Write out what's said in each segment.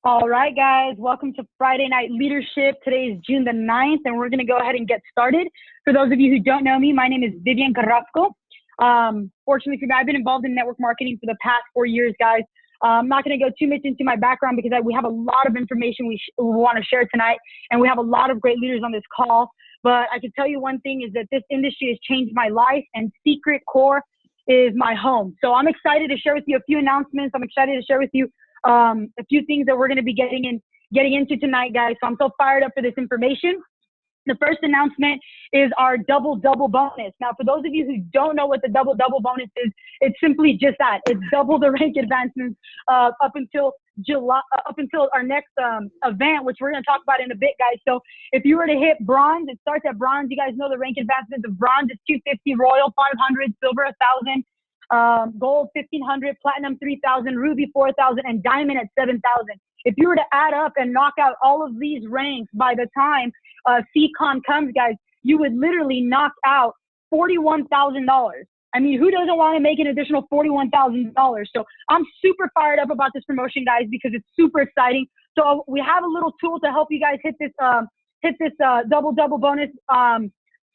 All right, guys, welcome to Friday Night Leadership. Today is June the 9th, and we're going to go ahead and get started. For those of you who don't know me, my name is Vivian Carrasco. Fortunately for me, I've been involved in network marketing for the past 4 years, guys. I'm not going to go too much into my background because we have a lot of information we want to share tonight, and we have a lot of great leaders on this call. But I can tell you one thing is that this industry has changed my life, and Secret Core is my home. So I'm excited to share with you a few announcements. I'm excited to share with you a few things that we're going to be getting into tonight, guys. So I'm so fired up for this information. The first announcement is our double bonus. Now, for those of you who don't know what the double bonus is, it's simply just that. It's double the rank advancements up until July, up until our next event, which we're going to talk about in a bit, guys. So if you were to hit bronze, it starts at bronze. You guys know the rank advancements of bronze is 250, royal 500, silver 1,000. Gold 1,500, platinum 3,000, ruby 4,000, and diamond at 7,000. If you were to add up and knock out all of these ranks by the time CCon comes, guys, you would literally knock out $41,000. I mean, who doesn't want to make an additional $41,000? So I'm super fired up about this promotion, guys, because it's super exciting. So we have a little tool to help you guys hit this double bonus.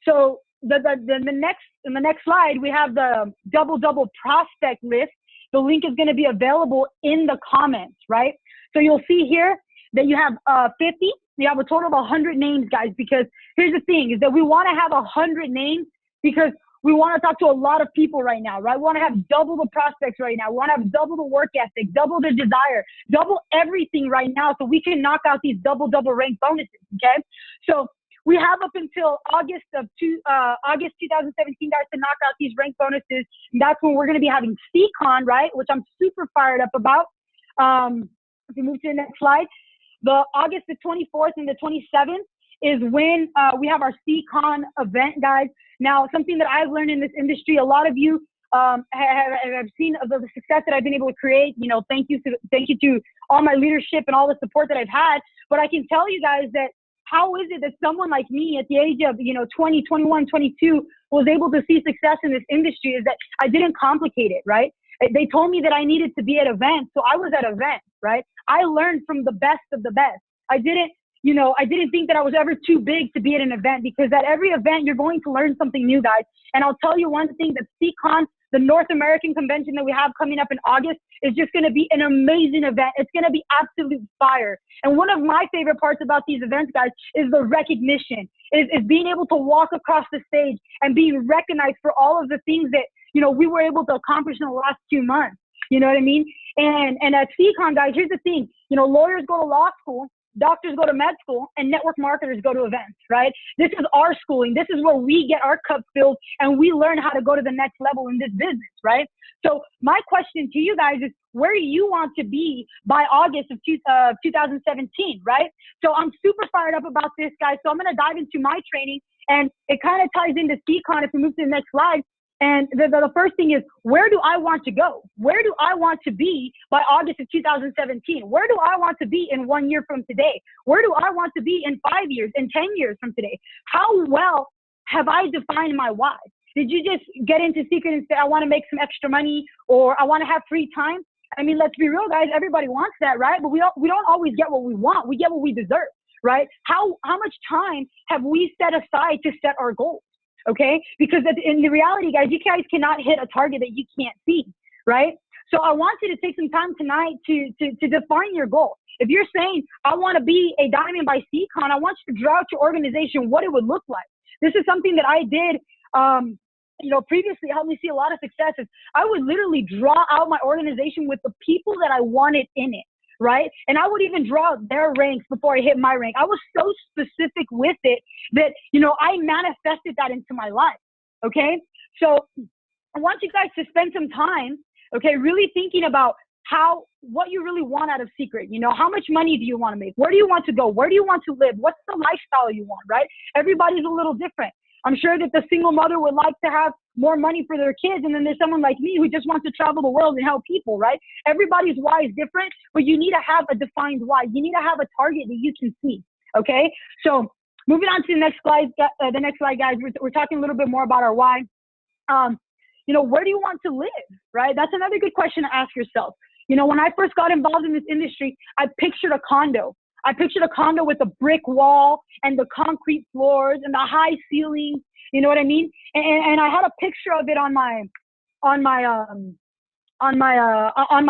So in the next slide, we have the double prospect list. The link is going to be available in the comments, right? So you'll see here that you have 50. You have a total of 100 names, guys, because here's the thing is that we want to have 100 names because we want to talk to a lot of people right now, right? We want to have double the prospects right now. We want to have double the work ethic, double the desire, double everything right now so we can knock out these double rank bonuses, okay? So we have up until August 2017, guys, to knock out these rank bonuses. And that's when we're going to be having CCon, right? Which I'm super fired up about. If we move to the next slide, the August the 24th and the 27th is when we have our CCon event, guys. Now, something that I've learned in this industry, a lot of you have seen the success that I've been able to create. You know, thank you to all my leadership and all the support that I've had. But I can tell you guys that how is it that someone like me at the age of, 20, 21, 22 was able to see success in this industry is that I didn't complicate it, right? They told me that I needed to be at events. So I was at events, right? I learned from the best of the best. I didn't think that I was ever too big to be at an event because at every event, you're going to learn something new, guys. And I'll tell you one thing, that CCon, the North American convention that we have coming up in August, is just going to be an amazing event. It's going to be absolute fire. And one of my favorite parts about these events, guys, is the recognition, is being able to walk across the stage and being recognized for all of the things that, we were able to accomplish in the last 2 months. You know what I mean? And at CCon, guys, here's the thing, lawyers go to law school, doctors go to med school, and network marketers go to events, right? This is our schooling. This is where we get our cup filled and we learn how to go to the next level in this business, right? So my question to you guys is, where do you want to be by August of 2017, right? So I'm super fired up about this, guys. So I'm going to dive into my training, and it kind of ties into CCon if we move to the next slide. And the first thing is, where do I want to go? Where do I want to be by August of 2017? Where do I want to be in 1 year from today? Where do I want to be in 5 years, in 10 years from today? How well have I defined my why? Did you just get into Secret and say, I want to make some extra money, or I want to have free time? I mean, let's be real, guys. Everybody wants that, right? But we don't always get what we want. We get what we deserve, right? How much time have we set aside to set our goals? Okay, because in the reality, guys, you guys cannot hit a target that you can't see, right? So I want you to take some time tonight to define your goal. If you're saying, I want to be a diamond by CCon, I want you to draw out your organization what it would look like. This is something that I did, previously. It helped me see a lot of successes. I would literally draw out my organization with the people that I wanted in it, right? And I would even draw their ranks before I hit my rank. I was so specific with it that, I manifested that into my life, okay? So I want you guys to spend some time, okay, really thinking about what you really want out of Secret. How much money do you want to make? Where do you want to go? Where do you want to live? What's the lifestyle you want, right? Everybody's a little different. I'm sure that the single mother would like to have more money for their kids. And then there's someone like me who just wants to travel the world and help people, right? Everybody's why is different, but you need to have a defined why. You need to have a target that you can see, okay? So moving on to the next slide, guys, we're talking a little bit more about our why. Where do you want to live, right? That's another good question to ask yourself. You know, when I first got involved in this industry, I pictured a condo. I pictured a condo with a brick wall and the concrete floors and the high ceilings. You know what I mean? And I had a picture of it on my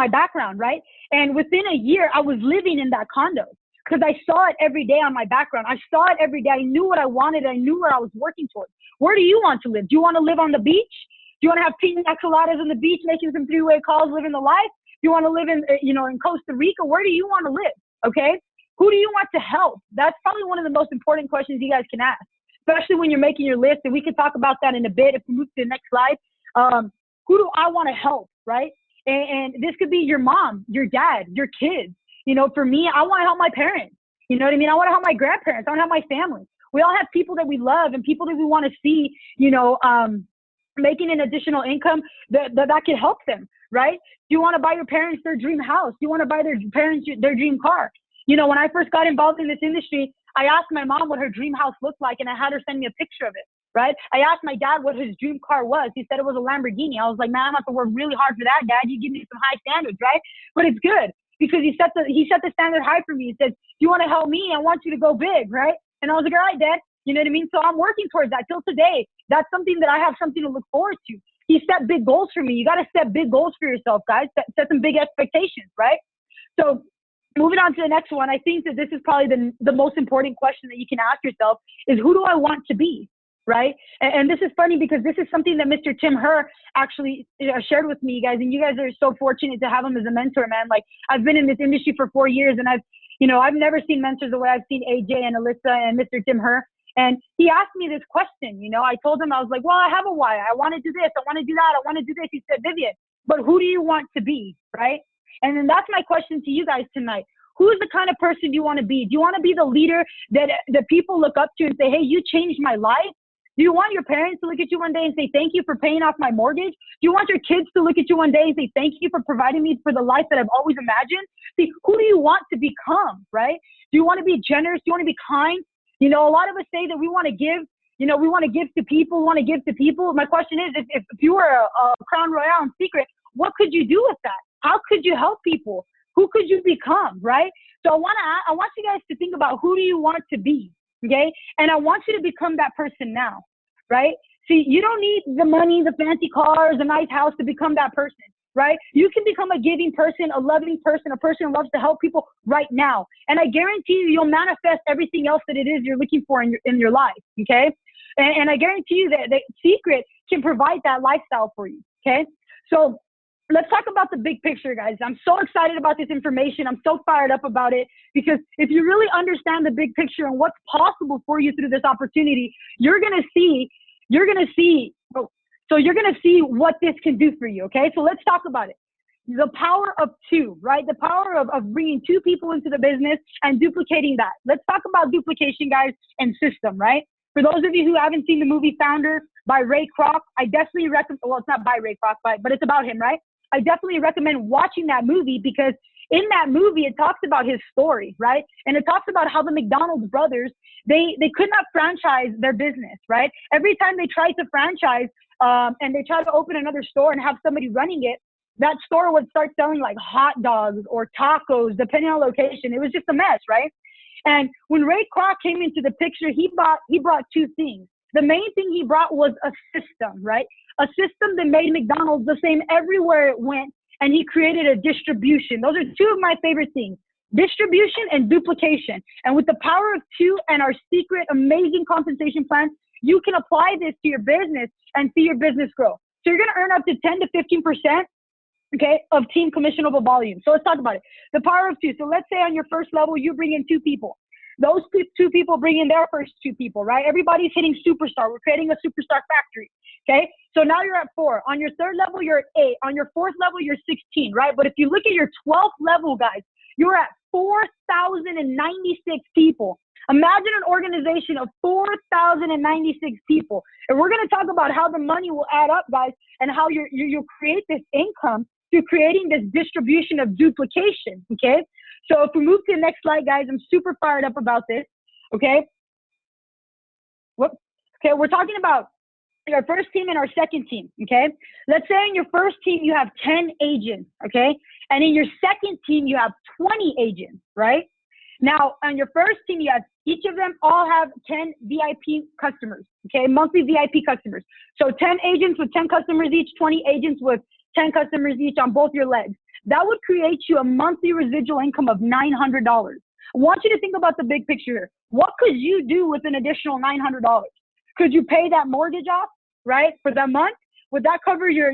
background, right? And within a year, I was living in that condo because I saw it every day on my background. I saw it every day. I knew what I wanted. I knew where I was working towards. Where do you want to live? Do you want to live on the beach? Do you want to have pina coladas on the beach, making some three-way calls, living the life? Do you want to live in, in Costa Rica? Where do you want to live? Okay. Who do you want to help? That's probably one of the most important questions you guys can ask, especially when you're making your list. And we can talk about that in a bit if we move to the next slide. Who do I want to help, right? And this could be your mom, your dad, your kids. You know, for me, I want to help my parents. You know what I mean? I want to help my grandparents. I want to help my family. We all have people that we love and people that we want to see, making an additional income that can help them, right? Do you want to buy your parents their dream house? Do you want to buy their parents their dream car? You know, when I first got involved in this industry, I asked my mom what her dream house looked like, and I had her send me a picture of it, right? I asked my dad what his dream car was. He said it was a Lamborghini. I was like, man, I'm going to have to work really hard for that, Dad. You give me some high standards, right? But it's good because he set the standard high for me. He said, you want to help me? I want you to go big, right? And I was like, all right, Dad. You know what I mean? So I'm working towards that till today. That's something that I have something to look forward to. He set big goals for me. You got to set big goals for yourself, guys. Set some big expectations, right? So moving on to the next one, I think that this is probably the most important question that you can ask yourself is, who do I want to be, right? And this is funny because this is something that Mr. Tim Herr actually shared with me, you guys. And you guys are so fortunate to have him as a mentor, man. Like, I've been in this industry for 4 years, and I've never seen mentors the way I've seen AJ and Alyssa and Mr. Tim Herr. And he asked me this question, I told him, I was like, well, I have a why. I want to do this. I want to do that. I want to do this. He said, Vivian, but who do you want to be, right? And then that's my question to you guys tonight. Who's the kind of person you want to be? Do you want to be the leader that people look up to and say, hey, you changed my life? Do you want your parents to look at you one day and say, thank you for paying off my mortgage? Do you want your kids to look at you one day and say, thank you for providing me for the life that I've always imagined? See, who do you want to become, right? Do you want to be generous? Do you want to be kind? A lot of us say that we want to give, we want to give to people, My question is, if you were a Crown Royale in secret, what could you do with that? How could you help people? Who could you become, right? So I want you guys to think about, who do you want to be, okay? And I want you to become that person now, right? See, you don't need the money, the fancy cars, the nice house to become that person, right? You can become a giving person, a loving person, a person who loves to help people right now. And I guarantee you'll manifest everything else that it is you're looking for in your life, okay? And I guarantee you that Secret can provide that lifestyle for you, okay? So let's talk about the big picture, guys. I'm so excited about this information. I'm so fired up about it because if you really understand the big picture and what's possible for you through this opportunity, you're going to see what this can do for you, okay? So let's talk about it. The power of two, right? The power of bringing two people into the business and duplicating that. Let's talk about duplication, guys, and system, right? For those of you who haven't seen the movie Founder by Ray Kroc, I definitely recommend, well, it's not by Ray Kroc, but it's about him, right? I definitely recommend watching that movie because in that movie, it talks about his story, right? And it talks about how the McDonald's brothers, they could not franchise their business, right? Every time they tried to franchise and they tried to open another store and have somebody running it, that store would start selling like hot dogs or tacos, depending on location. It was just a mess, right? And when Ray Kroc came into the picture, he brought two things. The main thing he brought was a system, right? A system that made McDonald's the same everywhere it went, and he created a distribution. Those are two of my favorite things, distribution and duplication. And with the power of two and our secret amazing compensation plan, you can apply this to your business and see your business grow. So you're going to earn up to 10 to 15%, okay, of team commissionable volume. So let's talk about it. The power of two. So let's say on your first level, you bring in two people. Those two people bring in their first two people, right? Everybody's hitting superstar. We're creating a superstar factory, okay? So now you're at 4. On your third level, you're at 8. On your fourth level, you're 16, right? But if you look at your 12th level, guys, you're at 4,096 people. Imagine an organization of 4,096 people. And we're going to talk about how the money will add up, guys, and how you'll create this income through creating this distribution of duplication, okay? So if we move to the next slide, guys, I'm super fired up about this, okay? Okay, we're talking about our first team and our second team, okay? Let's say in your first team, you have 10 agents, okay? And in your second team, you have 20 agents, right? Now, on your first team, you have each of them all have 10 VIP customers, okay? Monthly VIP customers. So 10 agents with 10 customers each, 20 agents with 10 customers each on both your legs. That would create you a monthly residual income of $900. I want you to think about the big picture here. What could you do with an additional $900? Could you pay that mortgage off, right, for that month? Would that cover your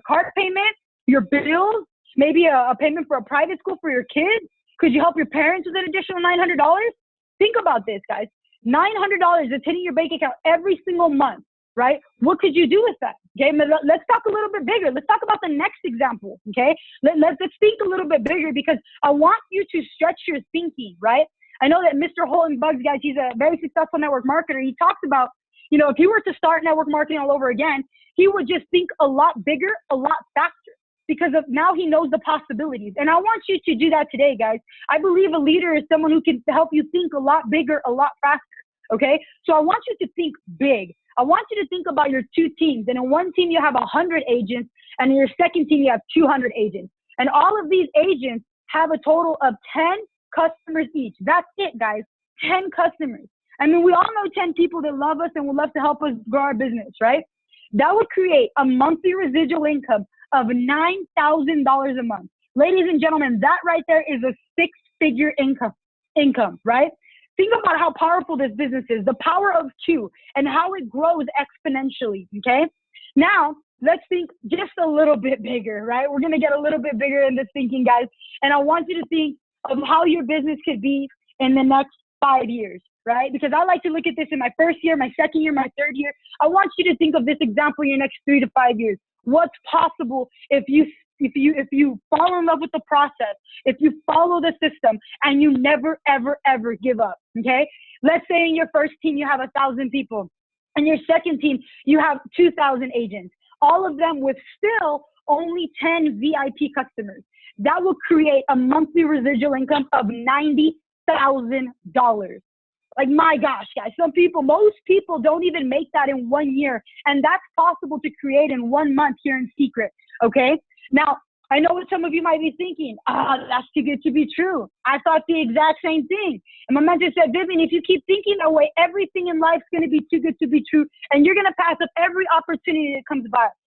car payment, your bills, maybe a payment for a private school for your kids? Could you help your parents with an additional $900? Think about this, guys. $900 is hitting your bank account every single month, right? What could you do with that? Okay, let's talk a little bit bigger. Let's talk about the next example, okay? Let's think a little bit bigger, because I want you to stretch your thinking, right? I know that Mr. Holton Bugs, guys, he's a very successful network marketer. He talks about, you know, if he were to start network marketing all over again, he would just think a lot bigger, a lot faster, because of now he knows the possibilities. And I want you to do that today, guys. I believe a leader is someone who can help you think a lot bigger, a lot faster, okay? So I want you to think big. I want you to think about your two teams. And in one team, you have 100 agents, and in your second team, you have 200 agents. And all of these agents have a total of 10 customers each. That's it, guys. 10 customers. I mean, we all know 10 people that love us and would love to help us grow our business, right? That would create a monthly residual income of $9,000 a month. Ladies and gentlemen, that right there is a six-figure income, right? Think about how powerful this business is, the power of two, and how it grows exponentially, okay? Now, let's think just a little bit bigger, right? We're going to get a little bit bigger in this thinking, guys. And I want you to think of how your business could be in the next 5 years, right? Because I like to look at this in my first year, my second year, my third year. I want you to think of this example in your next 3 to 5 years. What's possible if you fall in love with the process, if you follow the system, and you never, ever, ever give up, okay? Let's say in your first team, you have 1,000 people. In your second team, you have 2,000 agents, all of them with still only 10 VIP customers. That will create a monthly residual income of $90,000. Like, my gosh, guys, most people don't even make that in 1 year. And that's possible to create in 1 month here in secret, okay? Now, I know what some of you might be thinking. That's too good to be true. I thought the exact same thing. And my mentor said, Vivian, if you keep thinking that way, everything in life is going to be too good to be true. And you're going to pass up every opportunity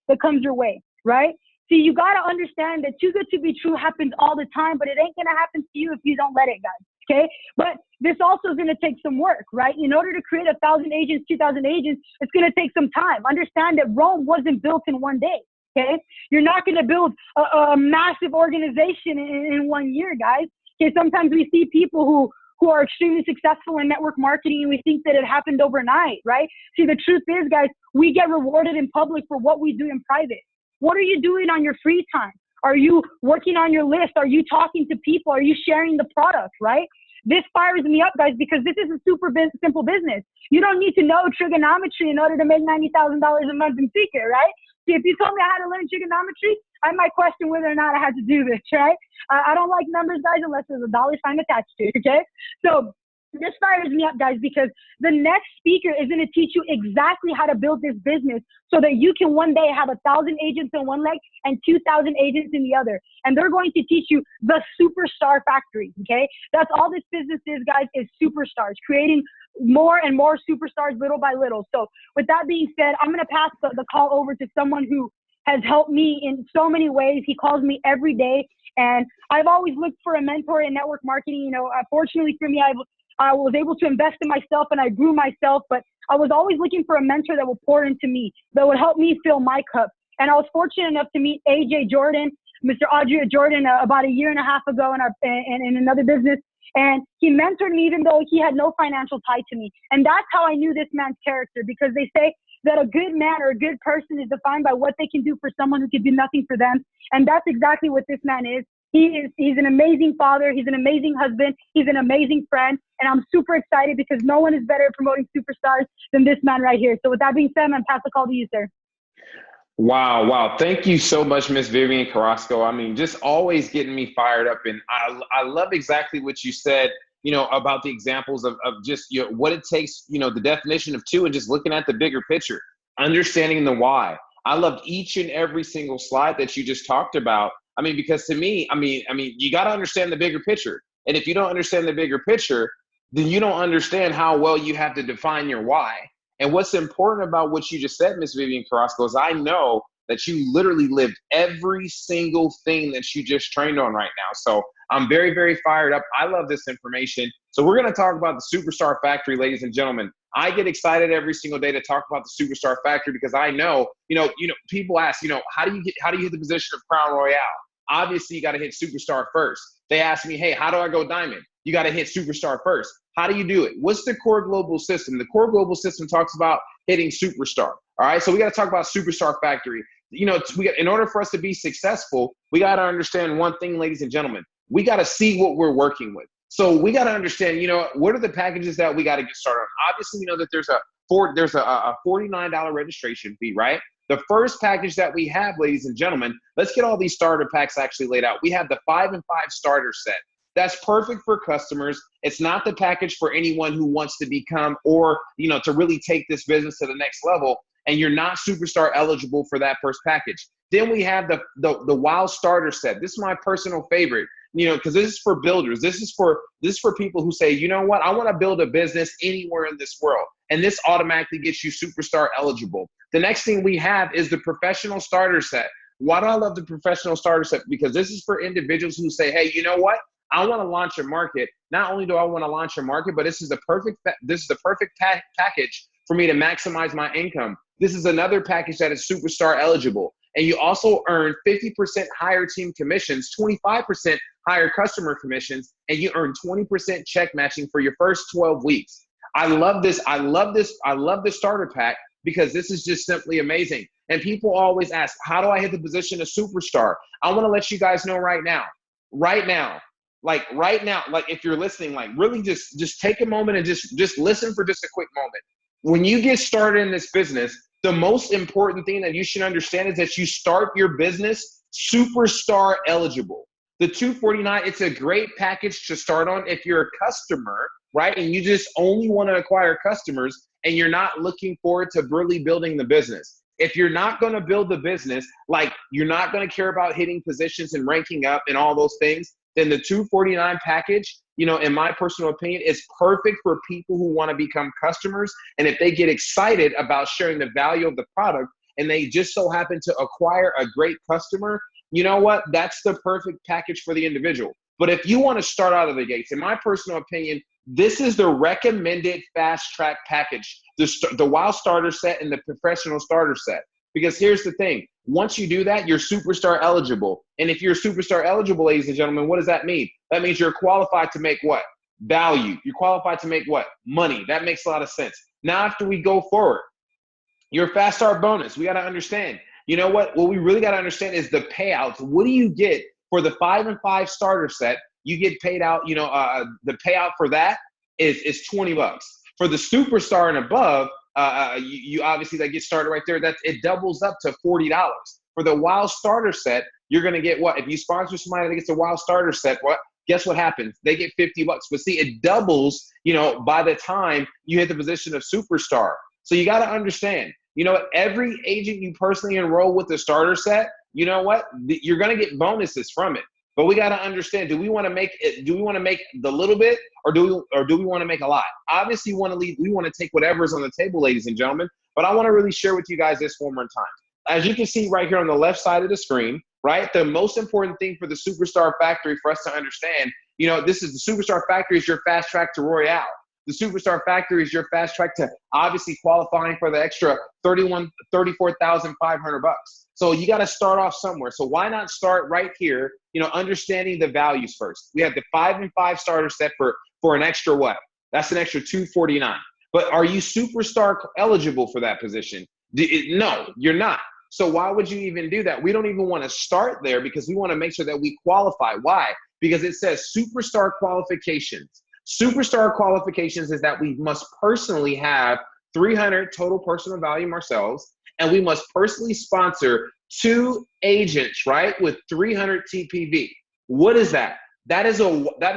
that comes your way, right? See, you got to understand that too good to be true happens all the time, but it ain't going to happen to you if you don't let it, guys. Okay. But this also is going to take some work, right? In order to create 1,000 agents, 2,000 agents, it's going to take some time. Understand that Rome wasn't built in 1 day. Okay. You're not going to build a massive organization in 1 year, guys. Okay. Sometimes we see people who are extremely successful in network marketing, and we think that it happened overnight, right? See, the truth is, guys, we get rewarded in public for what we do in private. What are you doing on your free time? Are you working on your list? Are you talking to people? Are you sharing the product, right? This fires me up, guys, because this is a super simple business. You don't need to know trigonometry in order to make $90,000 a month in secret, right? See, if you told me I had to learn trigonometry, I might question whether or not I had to do this, right? I don't like numbers, guys, unless there's a dollar sign attached to it, okay? So this fires me up, guys, because the next speaker is going to teach you exactly how to build this business so that you can one day have 1,000 agents in one leg and 2,000 agents in the other. And they're going to teach you the superstar factory, okay? That's all this business is, guys, is superstars, creating more and more superstars little by little. So with that being said, I'm going to pass the call over to someone who has helped me in so many ways. He calls me every day. And I've always looked for a mentor in network marketing. You know, fortunately for me, I was able to invest in myself and I grew myself, but I was always looking for a mentor that would pour into me, that would help me fill my cup. And I was fortunate enough to meet AJ Jordan, Mr. Adria Jordan, about 1.5 years ago in another business. And he mentored me even though he had no financial tie to me. And that's how I knew this man's character, because they say that a good man or a good person is defined by what they can do for someone who can do nothing for them. And that's exactly what this man is. He's an amazing father. He's an amazing husband. He's an amazing friend. And I'm super excited because no one is better at promoting superstars than this man right here. So with that being said, I'm going to pass the call to you, sir. Wow. Wow. Thank you so much, Miss Vivian Carrasco. I mean, just always getting me fired up. And I love exactly what you said, you know, about the examples of just, you know, what it takes, you know, the definition of two and just looking at the bigger picture, understanding the why. I loved each and every single slide that you just talked about. I mean, because to me, you got to understand the bigger picture. And if you don't understand the bigger picture, then you don't understand how well you have to define your why. And what's important about what you just said, Miss Vivian Carrasco, is I know that you literally lived every single thing that you just trained on right now. So I'm very, very fired up. I love this information. So we're going to talk about the Superstar Factory, ladies and gentlemen. I get excited every single day to talk about the Superstar Factory because I know, people ask, how do you hit the position of Crown Royale? Obviously, you got to hit Superstar first. They ask me, hey, how do I go Diamond? You got to hit Superstar first. How do you do it? What's the core global system? The core global system talks about hitting Superstar. All right, so we got to talk about Superstar Factory. In order for us to be successful, we got to understand one thing, ladies and gentlemen. We got to see what we're working with. So we got to understand, what are the packages that we got to get started on? Obviously, we know that there's a $49 registration fee, right? The first package that we have, ladies and gentlemen, let's get all these starter packs actually laid out. We have the 5 and 5 starter set. That's perfect for customers. It's not the package for anyone who wants to become or, to really take this business to the next level, and you're not Superstar eligible for that first package. Then we have the WOW starter set. This is my personal favorite, because this is for builders. This is for people who say, you know what, I want to build a business anywhere in this world. And this automatically gets you Superstar eligible. The next thing we have is the professional starter set. Why do I love the professional starter set? Because this is for individuals who say, hey, you know what? I want to launch a market. Not only do I want to launch a market, but this is the perfect package for me to maximize my income. This is another package that is Superstar eligible. And you also earn 50% higher team commissions, 25% higher customer commissions, and you earn 20% check matching for your first 12 weeks. I love this. I love the starter pack because this is just simply amazing. And people always ask, how do I hit the position of Superstar? I want to let you guys know right now, like if you're listening, like really just take a moment and just listen for just a quick moment. When you get started in this business, the most important thing that you should understand is that you start your business Superstar eligible. The $249, it's a great package to start on if you're a customer, right? And you just only want to acquire customers and you're not looking forward to really building the business. If you're not going to build the business, like you're not going to care about hitting positions and ranking up and all those things, then the $249 package, in my personal opinion, is perfect for people who want to become customers. And if they get excited about sharing the value of the product and they just so happen to acquire a great customer, you know what? That's the perfect package for the individual. But if you want to start out of the gates, in my personal opinion, this is the recommended fast track package, the WOW starter set and the professional starter set. Because here's the thing. Once you do that, you're Superstar eligible. And if you're Superstar eligible, ladies and gentlemen, what does that mean? That means you're qualified to make what? Value. You're qualified to make what? Money. That makes a lot of sense. Now, after we go forward, your Fast Start bonus, we got to understand. You know what? What we really got to understand is the payouts. What do you get for the 5 and 5 starter set? You get paid out, the payout for that is $20. For the Superstar and above, you obviously that gets started right there. It doubles up to $40. For the WOW starter set, you're gonna get what? If you sponsor somebody that gets a WOW starter set, guess what happens? They get $50. But see, it doubles, by the time you hit the position of Superstar. So you got to understand, every agent you personally enroll with the starter set, you know what? You're gonna get bonuses from it. But we got to understand, do we want to make the little bit or do we want to make a lot? Obviously, we want to take whatever's on the table, ladies and gentlemen. But I want to really share with you guys this one more time. As you can see right here on the left side of the screen, right? The most important thing for the Superstar Factory for us to understand, this is the Superstar Factory is your fast track to Royale. The Superstar Factory is your fast track to obviously qualifying for the extra $34,500. So you got to start off somewhere. So why not start right here, understanding the values first. We have the 5 and 5 starter set for an extra what? That's an extra $249. But are you Superstar eligible for that position? No, you're not. So why would you even do that? We don't even want to start there because we want to make sure that we qualify. Why? Because it says Superstar qualifications. Superstar qualifications is that we must personally have 300 total personal volume ourselves, and we must personally sponsor 2 agents, right, with 300 TPV. What is that? That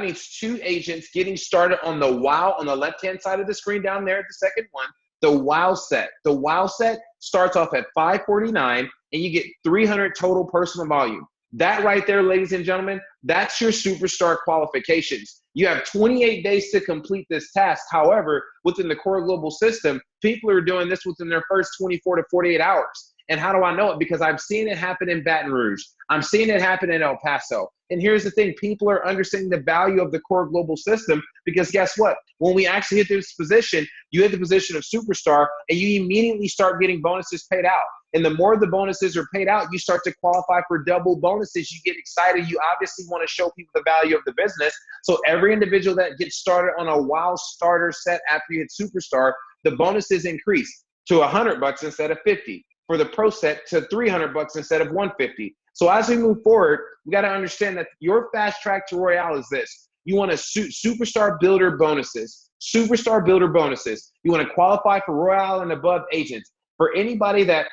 means 2 agents getting started on the WOW on the left-hand side of the screen down there at the second one, the WOW set. The WOW set starts off at $549, and you get 300 total personal volume. That right there, ladies and gentlemen, that's your superstar qualifications. You have 28 days to complete this task. However, within the core global system, people are doing this within their first 24 to 48 hours. And how do I know it? Because I've seen it happen in Baton Rouge. I'm seeing it happen in El Paso. And here's the thing, people are understanding the value of the core global system, because guess what? When we actually hit this position, you hit the position of superstar and you immediately start getting bonuses paid out. And the more the bonuses are paid out, you start to qualify for double bonuses. You get excited. You obviously want to show people the value of the business. So every individual that gets started on a WOW starter set after you hit superstar, the bonuses increase to $100 instead of 50. For the pro set to $300 instead of 150. So as we move forward, we got to understand that your fast track to Royale is this. You want to superstar builder bonuses, superstar builder bonuses. You want to qualify for Royale and above agents. For anybody that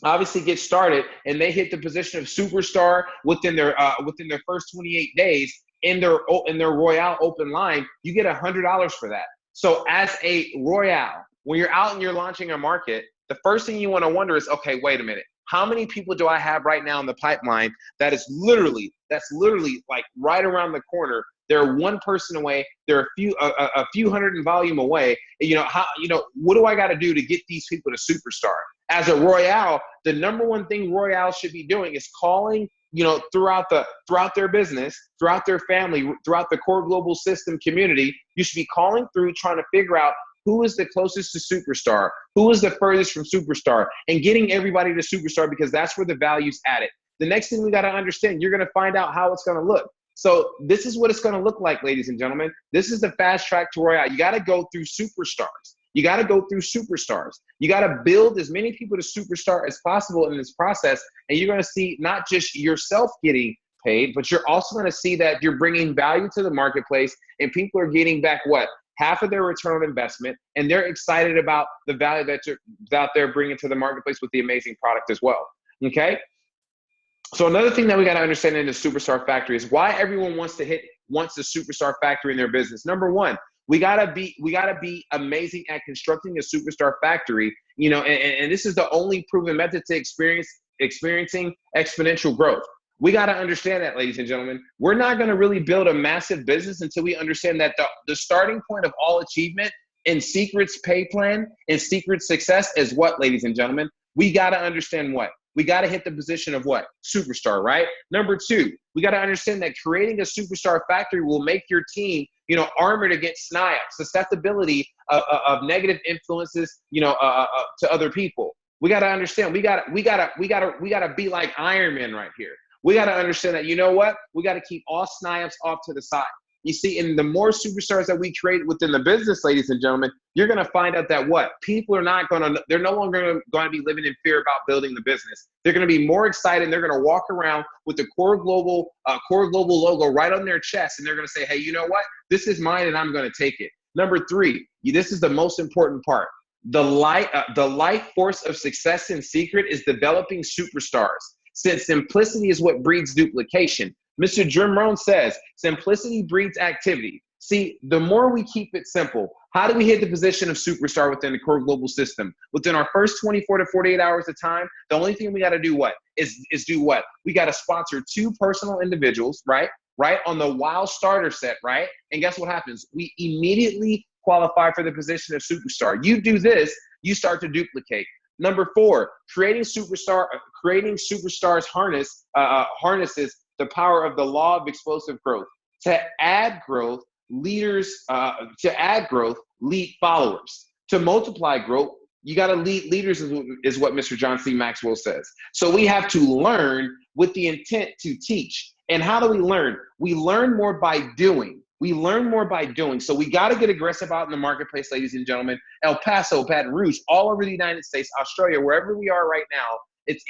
obviously gets started and they hit the position of superstar within their first 28 days in their Royale open line, you get $100 for that. So as a Royale, when you're out and you're launching a market, the first thing you want to wonder is, okay, wait a minute. How many people do I have right now in the pipeline that's literally like right around the corner? They're one person away. They're a few hundred in volume away. What do I got to do to get these people to superstar? As a Royale, the number one thing Royale should be doing is calling, throughout their business, throughout their family, throughout the core global system community. You should be calling through, trying to figure out who is the closest to superstar, who is the furthest from superstar, and getting everybody to superstar, because that's where the value's added. The next thing we got to understand, you're going to find out how it's going to look. So this is what it's going to look like, ladies and gentlemen. This is the fast track to Royale. You got to go through superstars. You got to go through superstars. You got to build as many people to superstar as possible in this process. And you're going to see not just yourself getting paid, but you're also going to see that you're bringing value to the marketplace, and people are getting back what? Half of their return on investment, and they're excited about the value that you're out there bringing to the marketplace with the amazing product as well. Okay. So another thing that we got to understand in the superstar factory is why everyone wants the superstar factory in their business. Number one, we gotta be amazing at constructing a superstar factory. And this is the only proven method to experiencing exponential growth. We got to understand that, ladies and gentlemen. We're not going to really build a massive business until we understand that the starting point of all achievement in Secret's pay plan and Secret success is what, ladies and gentlemen? We got to understand what? We got to hit the position of what? Superstar, right? Number two, we got to understand that creating a superstar factory will make your team, armored against SNIAP, susceptibility of negative influences, to other people. We got to understand, we got to be like Iron Man right here. We got to understand that, we got to keep all SNIAPs off to the side. You see, in the more superstars that we create within the business, ladies and gentlemen, you're going to find out that what? People are they're no longer going to be living in fear about building the business. They're going to be more excited, and they're going to walk around with the Core Global logo right on their chest, and they're going to say, hey, you know what? This is mine, and I'm going to take it. Number three, this is the most important part. The life force of success in Secret is developing superstars. Since simplicity is what breeds duplication. Mr. Jim Rohn says, simplicity breeds activity. See, the more we keep it simple, how do we hit the position of superstar within the core global system? Within our first 24 to 48 hours of time, the only thing we got to do is do what? We got to sponsor 2 personal individuals, right, on the WOW starter set, right? And guess what happens? We immediately qualify for the position of superstar. You do this, you start to duplicate. Number 4, creating superstars harnesses the power of the law of explosive growth. To add growth, lead followers. To multiply growth, you got to lead leaders, is what Mr. John C. Maxwell says. So we have to learn with the intent to teach. And how do we learn? We learn more by doing. So we got to get aggressive out in the marketplace, ladies and gentlemen. El Paso, Baton Rouge, all over the United States, Australia, wherever we are right now, it's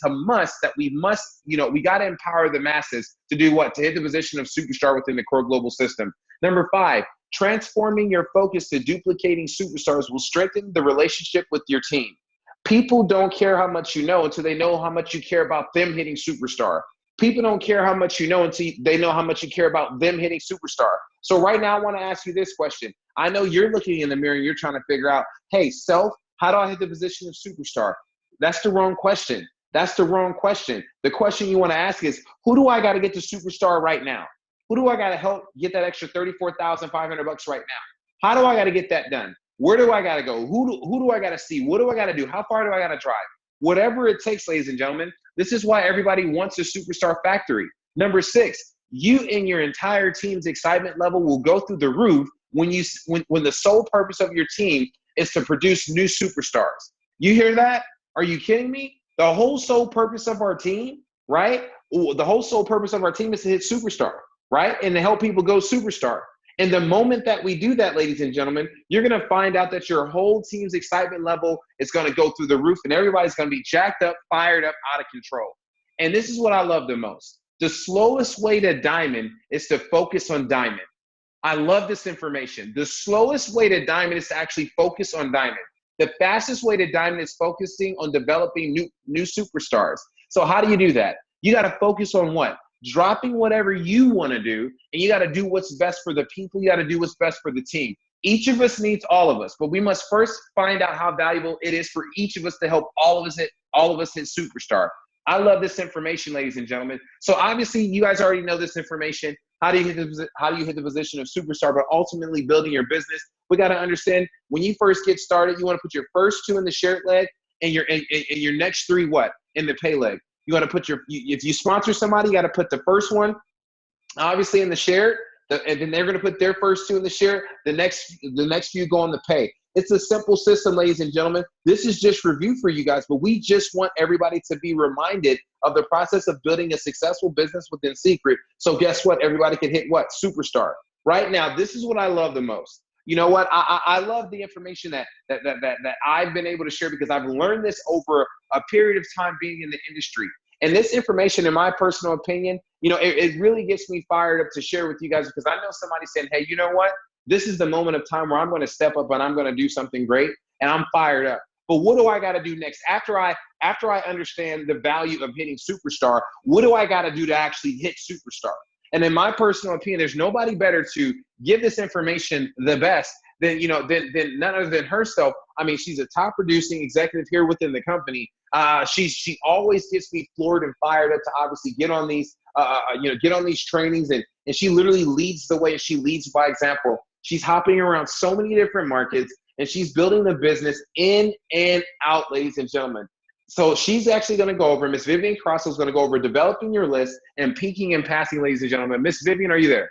a must that we must, we got to empower the masses to do what? To hit the position of superstar within the core global system. Number 5, transforming your focus to duplicating superstars will strengthen the relationship with your team. People don't care how much you know until they know how much you care about them hitting superstar. People don't care how much you know until they know how much you care about them hitting superstar. So right now, I want to ask you this question. I know you're looking in the mirror and you're trying to figure out, hey, self, how do I hit the position of superstar? That's the wrong question. That's the wrong question. The question you want to ask is, who do I got to get to superstar right now? Who do I got to help get that extra $34,500 right now? How do I got to get that done? Where do I got to go? Who do I got to see? What do I got to do? How far do I got to drive? Whatever it takes, ladies and gentlemen. This is why everybody wants a superstar factory. Number 6, you and your entire team's excitement level will go through the roof when the sole purpose of your team is to produce new superstars. You hear that? Are you kidding me? The whole sole purpose of our team, right? The whole sole purpose of our team is to hit superstar, right? And to help people go superstar. And the moment that we do that, ladies and gentlemen, you're going to find out that your whole team's excitement level is going to go through the roof and everybody's going to be jacked up, fired up, out of control. And this is what I love the most. The slowest way to diamond is to focus on diamond. I love this information. The slowest way to diamond is to actually focus on diamond. The fastest way to diamond is focusing on developing new superstars. So how do you do that? You got to focus on what? Dropping whatever you want to do, and you got to do what's best for the people. You got to do what's best for the team. Each of us needs all of us, but we must first find out how valuable it is for each of us to help all of us hit superstar. I love this information, ladies and gentlemen. So obviously, you guys already know this information. How do you hit the position of superstar? But ultimately, building your business, we got to understand when you first get started, you want to put your first 2 in the shared leg, and your next 3 what in the pay leg. You got to put if you sponsor somebody, you got to put the first one obviously in the shared, and then they're going to put their first 2 in the shared. The next few go on the pay. It's a simple system, ladies and gentlemen. This is just review for you guys, but we just want everybody to be reminded of the process of building a successful business within Secret. So guess what? Everybody can hit what? Superstar. Right now, this is what I love the most. You know what? I love the information that I've been able to share because I've learned this over a period of time being in the industry. And this information, in my personal opinion, it really gets me fired up to share with you guys because I know somebody saying, hey, you know what? This is the moment of time where I'm going to step up and I'm going to do something great, and I'm fired up. But what do I got to do next? After I understand the value of hitting superstar, what do I got to do to actually hit superstar? And in my personal opinion, there's nobody better to give this information the best than none other than herself. I mean, she's a top producing executive here within the company. She always gets me floored and fired up to obviously get on these trainings, and she literally leads the way. She leads by example. She's hopping around so many different markets, and she's building the business in and out, ladies and gentlemen. So she's actually going to go over, Miss Vivian Carrasco is going to go over developing your list and peaking and passing, ladies and gentlemen. Miss Vivian, are you there?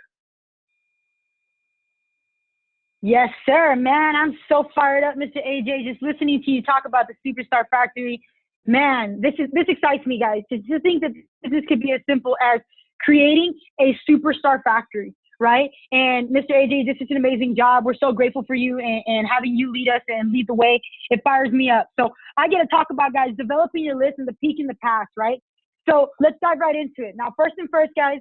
Yes, sir, man. I'm so fired up, Mr. AJ, just listening to you talk about the Superstar Factory. Man, this excites me, guys. To think that this could be as simple as creating a superstar factory, right? And Mr. AJ, this is an amazing job. We're so grateful for you and having you lead us and lead the way. It fires me up. So I get to talk about, guys, developing your list and the peak in the past, right? So let's dive right into it. Now, first, guys,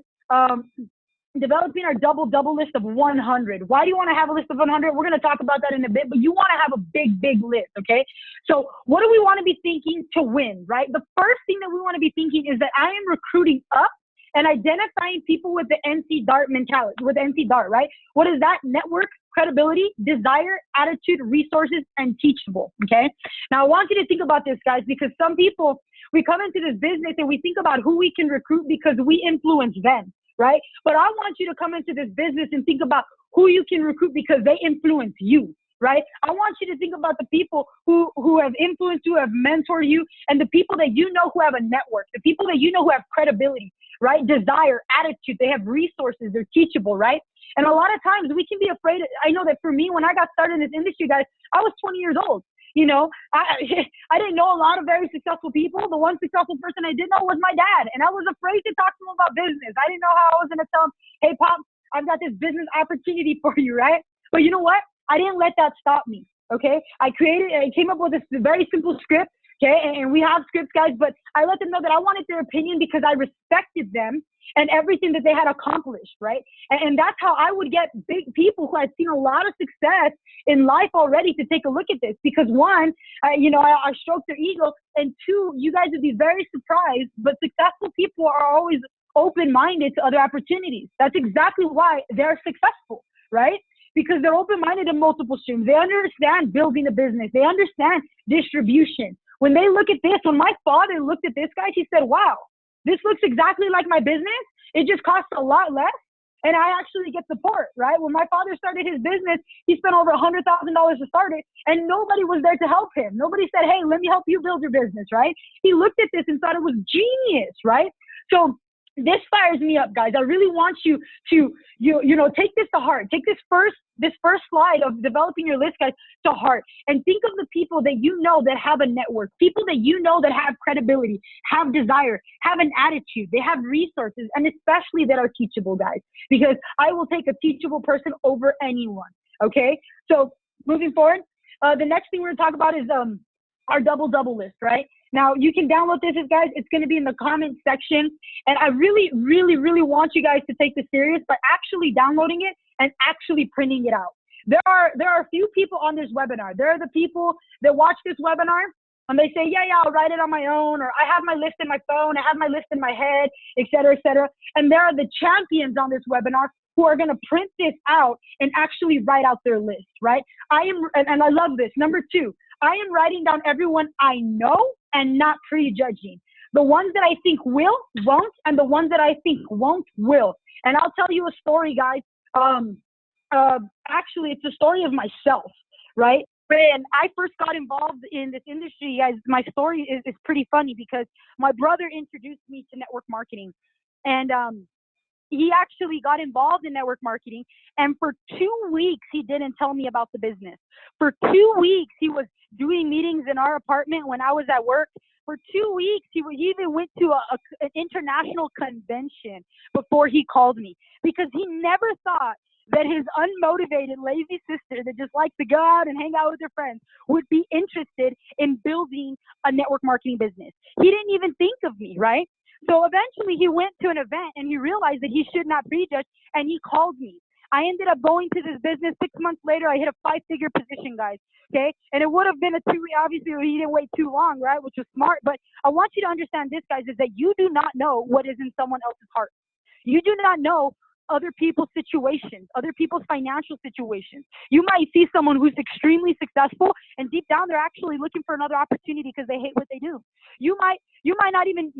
developing our double list of 100. Why do you want to have a list of 100? We're going to talk about that in a bit, but you want to have a big list, okay? So what do we want to be thinking to win, right? The first thing that we want to be thinking is that I am recruiting up and identifying people with the NC Dart mentality, with NC Dart, right? What is that? Network, credibility, desire, attitude, resources, and teachable, okay? Now, I want you to think about this, guys, because some people, we come into this business and we think about who we can recruit because we influence them, right? But I want you to come into this business and think about who you can recruit because they influence you, right? I want you to think about the people who have influenced you, have mentored you, and the people that you know who have a network, the people that you know who have credibility, right? Desire, attitude, they have resources, they're teachable, right? And a lot of times we can be afraid. I know that for me, when I got started in this industry, guys, I was 20 years old. You know, I didn't know a lot of very successful people. The one successful person I did know was my dad. And I was afraid to talk to him about business. I didn't know how I was going to tell him, hey, Pop, I've got this business opportunity for you, right? But you know what? I didn't let that stop me, okay? I came up with this very simple script, okay? And we have scripts, guys, but I let them know that I wanted their opinion because I respected them and everything that they had accomplished, right? And that's how I would get big people who had seen a lot of success in life already to take a look at this. Because one, I stroke their ego, and two, you guys would be very surprised, but successful people are always open-minded to other opportunities. That's exactly why they're successful, right? Because they're open-minded in multiple streams. They understand building a business. They understand distribution. When they look at this, when my father looked at this, guys, he said, wow, this looks exactly like my business. It just costs a lot less. And I actually get support, right? When my father started his business, he spent over $100,000 to start it, and nobody was there to help him. Nobody said, hey, let me help you build your business, right? He looked at this and thought it was genius, right? So this fires me up, guys. I really want you to, take this to heart. Take this first slide of developing your list, guys, to heart. And think of the people that you know that have a network, people that you know that have credibility, have desire, have an attitude, they have resources, and especially that are teachable, guys, because I will take a teachable person over anyone, okay? So moving forward, the next thing we're going to talk about is our double list, right? Now, you can download this, guys. It's going to be in the comment section. And I really, really, really want you guys to take this serious by actually downloading it and actually printing it out. There are a few people on this webinar. There are the people that watch this webinar and they say, yeah, I'll write it on my own, or I have my list in my phone, I have my list in my head, et cetera, et cetera. And there are the champions on this webinar who are going to print this out and actually write out their list, right? And I love this. Number 2, I am writing down everyone I know and not prejudging. The ones that I think will, won't, and the ones that I think won't, will. And I'll tell you a story, guys. Actually, it's a story of myself, right? When I first got involved in this industry, guys, my story is pretty funny because my brother introduced me to network marketing. And he actually got involved in network marketing. And for 2 weeks, he didn't tell me about the business. For 2 weeks, he was doing meetings in our apartment when I was at work. For 2 weeks, he even went to an international convention before he called me, because he never thought that his unmotivated, lazy sister that just likes to go out and hang out with her friends would be interested in building a network marketing business. He didn't even think of me, right? So eventually he went to an event and he realized that he should not prejudge, and he called me. I ended up going to this business. 6 months later, I hit a 5-figure position, guys. Okay. And it would have been obviously he didn't wait too long, right? Which was smart. But I want you to understand this, guys, is that you do not know what is in someone else's heart. You do not know other people's situations, other people's financial situations. You might see someone who's extremely successful, and deep down they're actually looking for another opportunity because they hate what they do. You might not even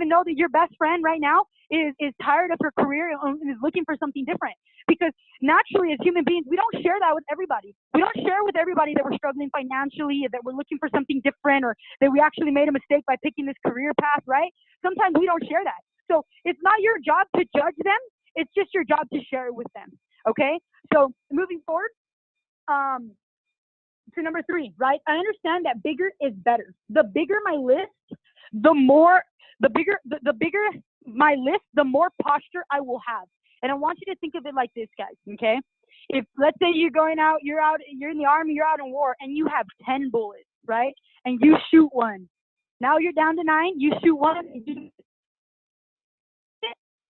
know that your best friend right now is tired of her career and is looking for something different. Because naturally, as human beings, we don't share that with everybody. We don't share with everybody that we're struggling financially, that we're looking for something different, or that we actually made a mistake by picking this career path, right? Sometimes we don't share that. So it's not your job to judge them. It's just your job to share it with them, okay? So moving forward to number 3, right? I understand that bigger is better. The bigger my list, the bigger my list, the more posture I will have. And I want you to think of it like this, guys, okay? If, let's say you're in the army, you're out in war, and you have 10 bullets, right? And you shoot one. Now you're down to 9, you shoot one, and you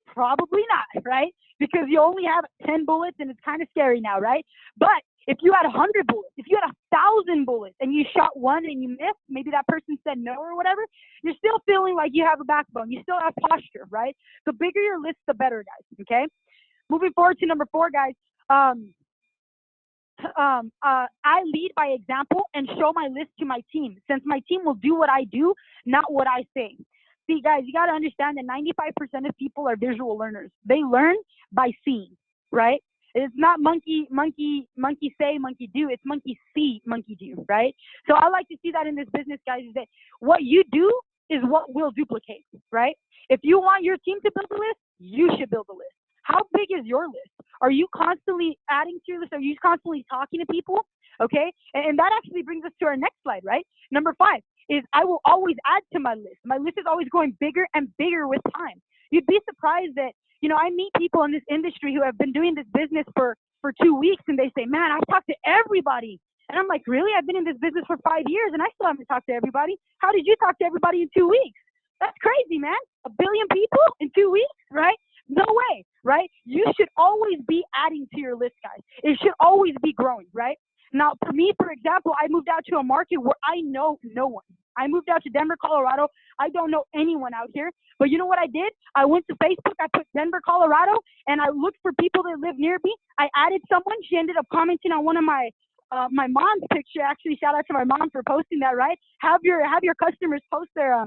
probably not, right? Because you only have 10 bullets and it's kind of scary now, right? But if you had 100 bullets, if you had 1,000 bullets and you shot one and you missed, maybe that person said no or whatever, you're still feeling like you have a backbone. You still have posture, right? The bigger your list, the better, guys, okay? Moving forward to number 4, guys. I lead by example and show my list to my team, since my team will do what I do, not what I say. See, guys, you got to understand that 95% of people are visual learners. They learn by seeing, right? It's not monkey say, monkey do. It's monkey see, monkey do, right? So I like to see that in this business, guys, is that what you do is what will duplicate, right? If you want your team to build a list, you should build a list. How big is your list? Are you constantly adding to your list? Are you constantly talking to people? Okay. And that actually brings us to our next slide, right? Number 5 is I will always add to my list. My list is always going bigger and bigger with time. You'd be surprised that, I meet people in this industry who have been doing this business for 2 weeks, and they say, man, I've talked to everybody. And I'm like, really? I've been in this business for 5 years and I still haven't talked to everybody. How did you talk to everybody in 2 weeks? That's crazy, man. 1 billion people in 2 weeks, right? No way, right? You should always be adding to your list, guys. It should always be growing, right? Now, for me, for example, I moved out to a market where I know no one. I moved out to Denver, Colorado. I don't know anyone out here. But you know what I did? I went to Facebook. I put Denver, Colorado, and I looked for people that live near me. I added someone. She ended up commenting on one of my my mom's picture. Actually, shout out to my mom for posting that. Right? Have your customers post their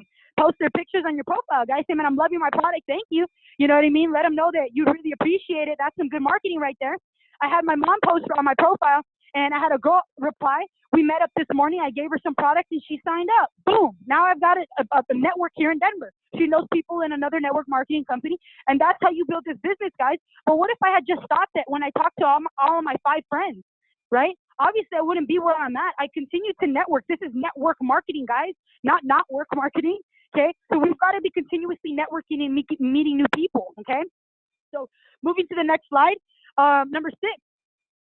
pictures on your profile, guys. Say, man, I'm loving my product. Thank you. You know what I mean? Let them know that you really appreciate it. That's some good marketing right there. I had my mom post on my profile, and I had a girl reply. We met up this morning. I gave her some products, and she signed up. Boom. Now I've got a network here in Denver. She knows people in another network marketing company, and that's how you build this business, guys. But what if I had just stopped it when I talked to all of my 5 friends, right? Obviously, I wouldn't be where I'm at. I continue to network. This is network marketing, guys, not work marketing. Okay, so we've got to be continuously networking and meeting new people. Okay, so moving to the next slide. Number 6,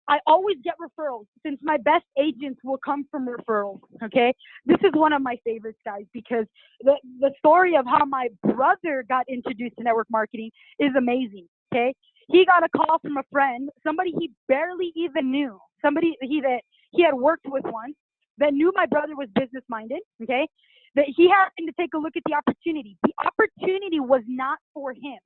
I always get referrals, since my best agents will come from referrals. Okay, this is one of my favorites, guys, because the story of how my brother got introduced to network marketing is amazing. Okay, he got a call from a friend, somebody he barely even knew, somebody that he had worked with once, that knew my brother was business minded. Okay, that he happened to take a look at the opportunity. The opportunity was not for him.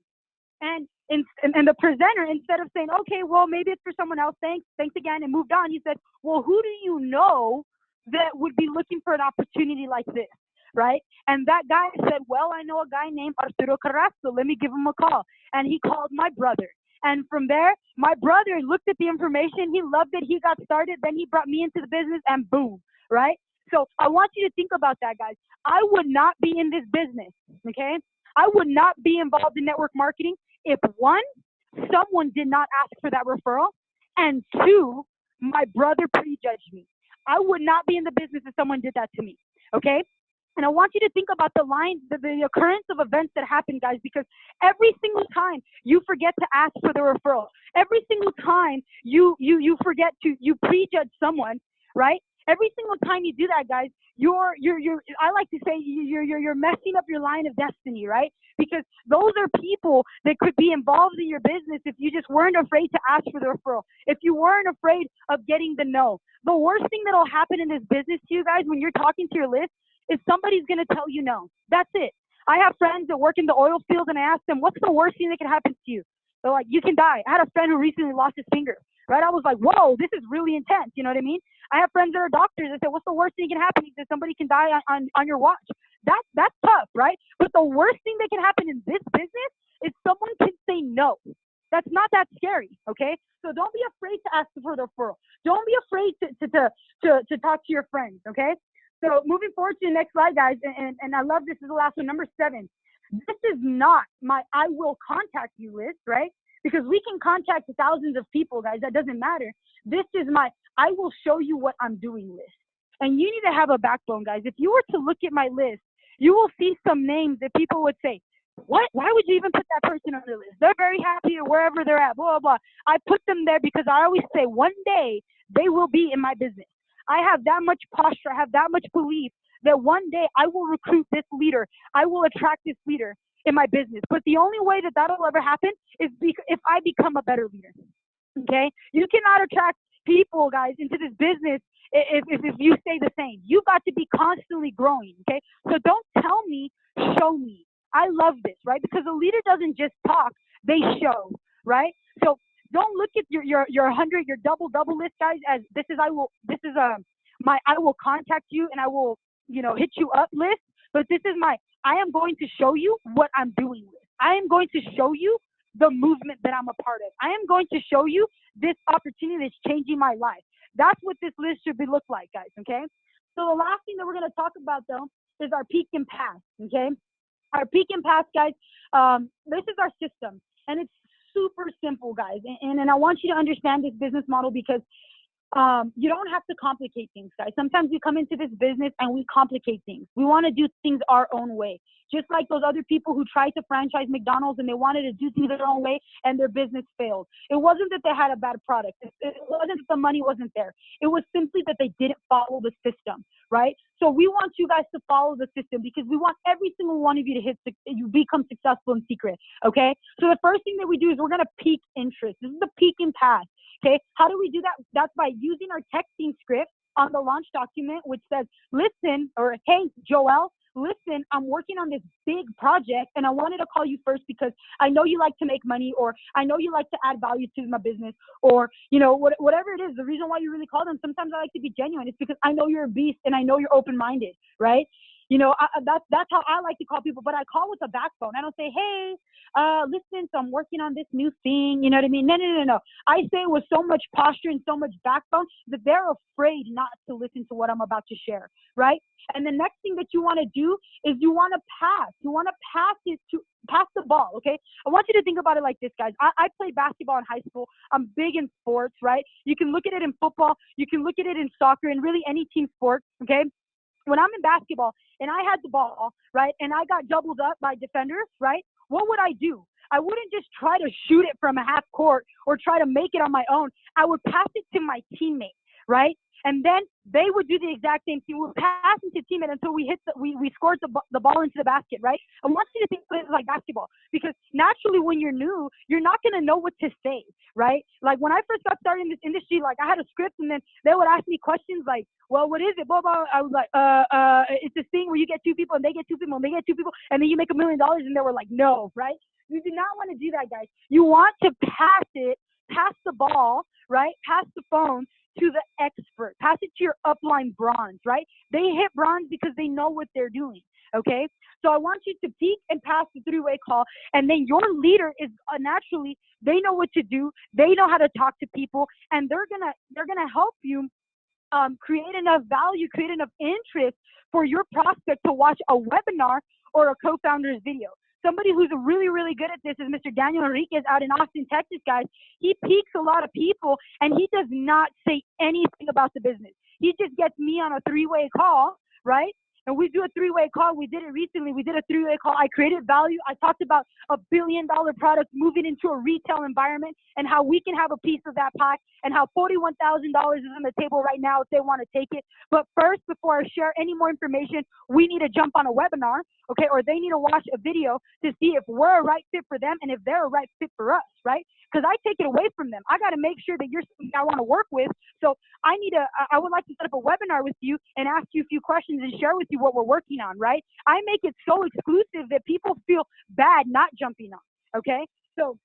And the presenter, instead of saying, okay, well, maybe it's for someone else, thanks again, and moved on, he said, well, who do you know that would be looking for an opportunity like this, right? And that guy said, well, I know a guy named Arturo Carrasco. Let me give him a call. And he called my brother. And from there, my brother looked at the information. He loved it. He got started. Then he brought me into the business, and boom, right? So I want you to think about that, guys. I would not be in this business, okay? I would not be involved in network marketing if, 1, someone did not ask for that referral, and 2, my brother prejudged me. I would not be in the business if someone did that to me, okay? And I want you to think about the occurrence of events that happen, guys, because every single time you forget to ask for the referral, every single time you forget you prejudge someone, right? Every single time you do that, guys, I like to say you're messing up your line of destiny, right? Because those are people that could be involved in your business if you just weren't afraid to ask for the referral, if you weren't afraid of getting the no. The worst thing that'll happen in this business to you guys when you're talking to your list is somebody's going to tell you no. That's it. I have friends that work in the oil field, and I ask them, what's the worst thing that can happen to you? They're like, you can die. I had a friend who recently lost his finger, right? I was like, whoa, this is really intense. You know what I mean? I have friends that are doctors that say, what's the worst thing that can happen? He said, somebody can die on your watch. That's tough, right? But the worst thing that can happen in this business is someone can say no. That's not that scary, okay? So don't be afraid to ask for the referral. Don't be afraid to talk to your friends, okay? So moving forward to the next slide, guys, and I love this is the last one, number 7. This is not my I will contact you list, right? Because we can contact thousands of people, guys. That doesn't matter. This is my I will show you what I'm doing list. And you need to have a backbone, guys. If you were to look at my list, you will see some names that people would say, what? Why would you even put that person on the list? They're very happy wherever they're at, blah, blah, blah. I put them there because I always say one day they will be in my business. I have that much posture. I have that much belief that one day I will recruit this leader. I will attract this leader in my business. But the only way that that'll ever happen is if I become a better leader. Okay? You cannot attract people, guys, into this business if you stay the same. You got to be constantly growing. Okay? So don't tell me, show me. I love this, right? Because a leader doesn't just talk, they show, right? So don't look at your 100, your double list, guys, as my I will contact you and I will, hit you up list. But this is I am going to show you what I'm doing with. I am going to show you the movement that I'm a part of. I am going to show you this opportunity that's changing my life. That's what this list should look like, guys, okay? So the last thing that we're going to talk about, though, is our peak and pass, okay? Our peak and pass, guys, this is our system. And it's super simple, guys. And I want you to understand this business model because you don't have to complicate things, guys. Sometimes we come into this business and we complicate things. We want to do things our own way. Just like those other people who tried to franchise McDonald's and they wanted to do things their own way and their business failed. It wasn't that they had a bad product. It wasn't that the money wasn't there. It was simply that they didn't follow the system, right? So we want you guys to follow the system because we want every single one of you to you become successful in secret, okay? So the first thing that we do is we're going to peak interest. This is the peak and pass, okay? How do we do that? That's by using our texting script on the launch document, which says, listen, or hey, Joel, listen, I'm working on this big project and I wanted to call you first because I know you like to make money, or I know you like to add value to my business, or, you know, whatever it is, the reason why you really call them. Sometimes I like to be genuine. It's because I know you're a beast and I know you're open-minded, right? You know, that's how I like to call people, but I call with a backbone. I don't say, hey, listen, so I'm working on this new thing. You know what I mean? No. I say it with so much posture and so much backbone that they're afraid not to listen to what I'm about to share, right? And the next thing that you want to do is you want to pass. You want to pass the ball, okay? I want you to think about it like this, guys. I played basketball in high school. I'm big in sports, right? You can look at it in football. You can look at it in soccer and really any team sport, okay? When I'm in basketball and I had the ball, right, and I got doubled up by defenders, right, what would I do? I wouldn't just try to shoot it from a half court or try to make it on my own. I would pass it to my teammate, right? And then they would do the exact same thing. We'll pass it to teammate until we scored the ball into the basket, right? I want you to think of it like basketball, because naturally when you're new, you're not going to know what to say, right? Like when I first got started in this industry, like I had a script and then they would ask me questions like, well, what is it? Blah, blah. I was like, it's this thing where you get two people and they get two people and they get two people and then you make $1 million, and they were like, no, right? You do not want to do that, guys. You want to pass the ball, right? Pass the phone to the expert. Pass it to your upline bronze, right? They hit bronze because they know what they're doing, okay? So I want you to peek and pass the three-way call, and then your leader is naturally, they know what to do. They know how to talk to people, and they're gonna help you create enough value, create enough interest for your prospect to watch a webinar or a co-founder's video. Somebody who's really, really good at this is Mr. Daniel Enriquez out in Austin, Texas, guys. He peaks a lot of people, and he does not say anything about the business. He just gets me on a three-way call, right? And we do a three-way call. We did it recently. We did a three-way call. I created value. I talked about $1 billion product moving into a retail environment and how we can have a piece of that pie, and how $41,000 is on the table right now if they want to take it. But first, before I share any more information, we need to jump on a webinar, okay? Or they need to watch a video to see if we're a right fit for them and if they're a right fit for us, right? Because I take it away from them. I got to make sure that you're something I want to work with. So I would like to set up a webinar with you and ask you a few questions and share with you what we're working on, right? I make it so exclusive that people feel bad not jumping on, okay? So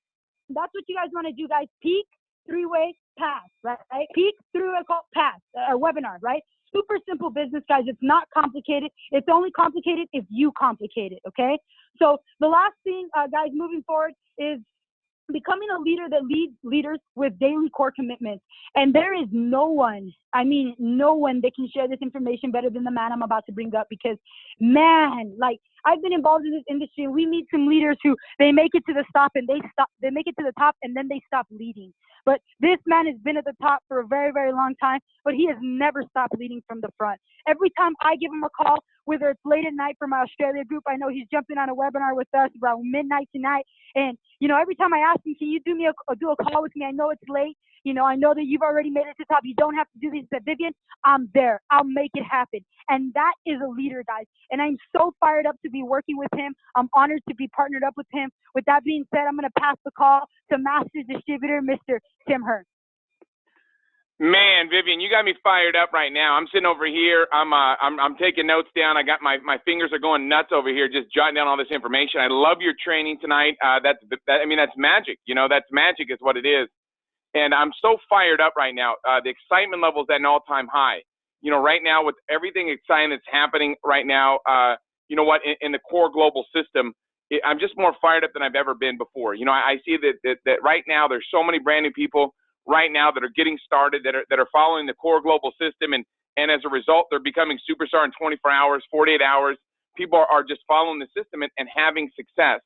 that's what you guys want to do, guys. Peak, three-way, pass, right? Peak, three-way call, pass, a webinar, right? Super simple business, guys. It's not complicated. It's only complicated if you complicate it, okay? So the last thing, guys, moving forward is becoming a leader that leads leaders with daily core commitments. And there is no one that can share this information better than the man I'm about to bring up, because, man, like, I've been involved in this industry, and we meet some leaders who they make it to the top and they make it to the top and then they stop leading. But this man has been at the top for a very, very long time, but he has never stopped leading from the front. Every time I give him a call, whether it's late at night for my Australia group, I know he's jumping on a webinar with us around midnight tonight. And, you know, every time I ask him, can you do a call with me? I know it's late. You know, I know that you've already made it to the top. You don't have to do this. He said, Vivian, I'm there. I'll make it happen. And that is a leader, guys. And I'm so fired up to be working with him. I'm honored to be partnered up with him. With that being said, I'm going to pass the call to Master Distributor, Mr. Tim Hearn. Man, Vivian, you got me fired up right now. I'm sitting over here. I'm taking notes down. I got my fingers are going nuts over here, just jotting down all this information. I love your training tonight. That's magic. You know, that's magic is what it is. And I'm so fired up right now. The excitement level is at an all-time high. You know, right now with everything exciting that's happening right now, you know what, in the core global system, I'm just more fired up than I've ever been before. You know, I see that right now there's so many brand new people right now that are getting started, that are following the core global system, and as a result, they're becoming superstar in 24 hours, 48 hours. People are just following the system and having success.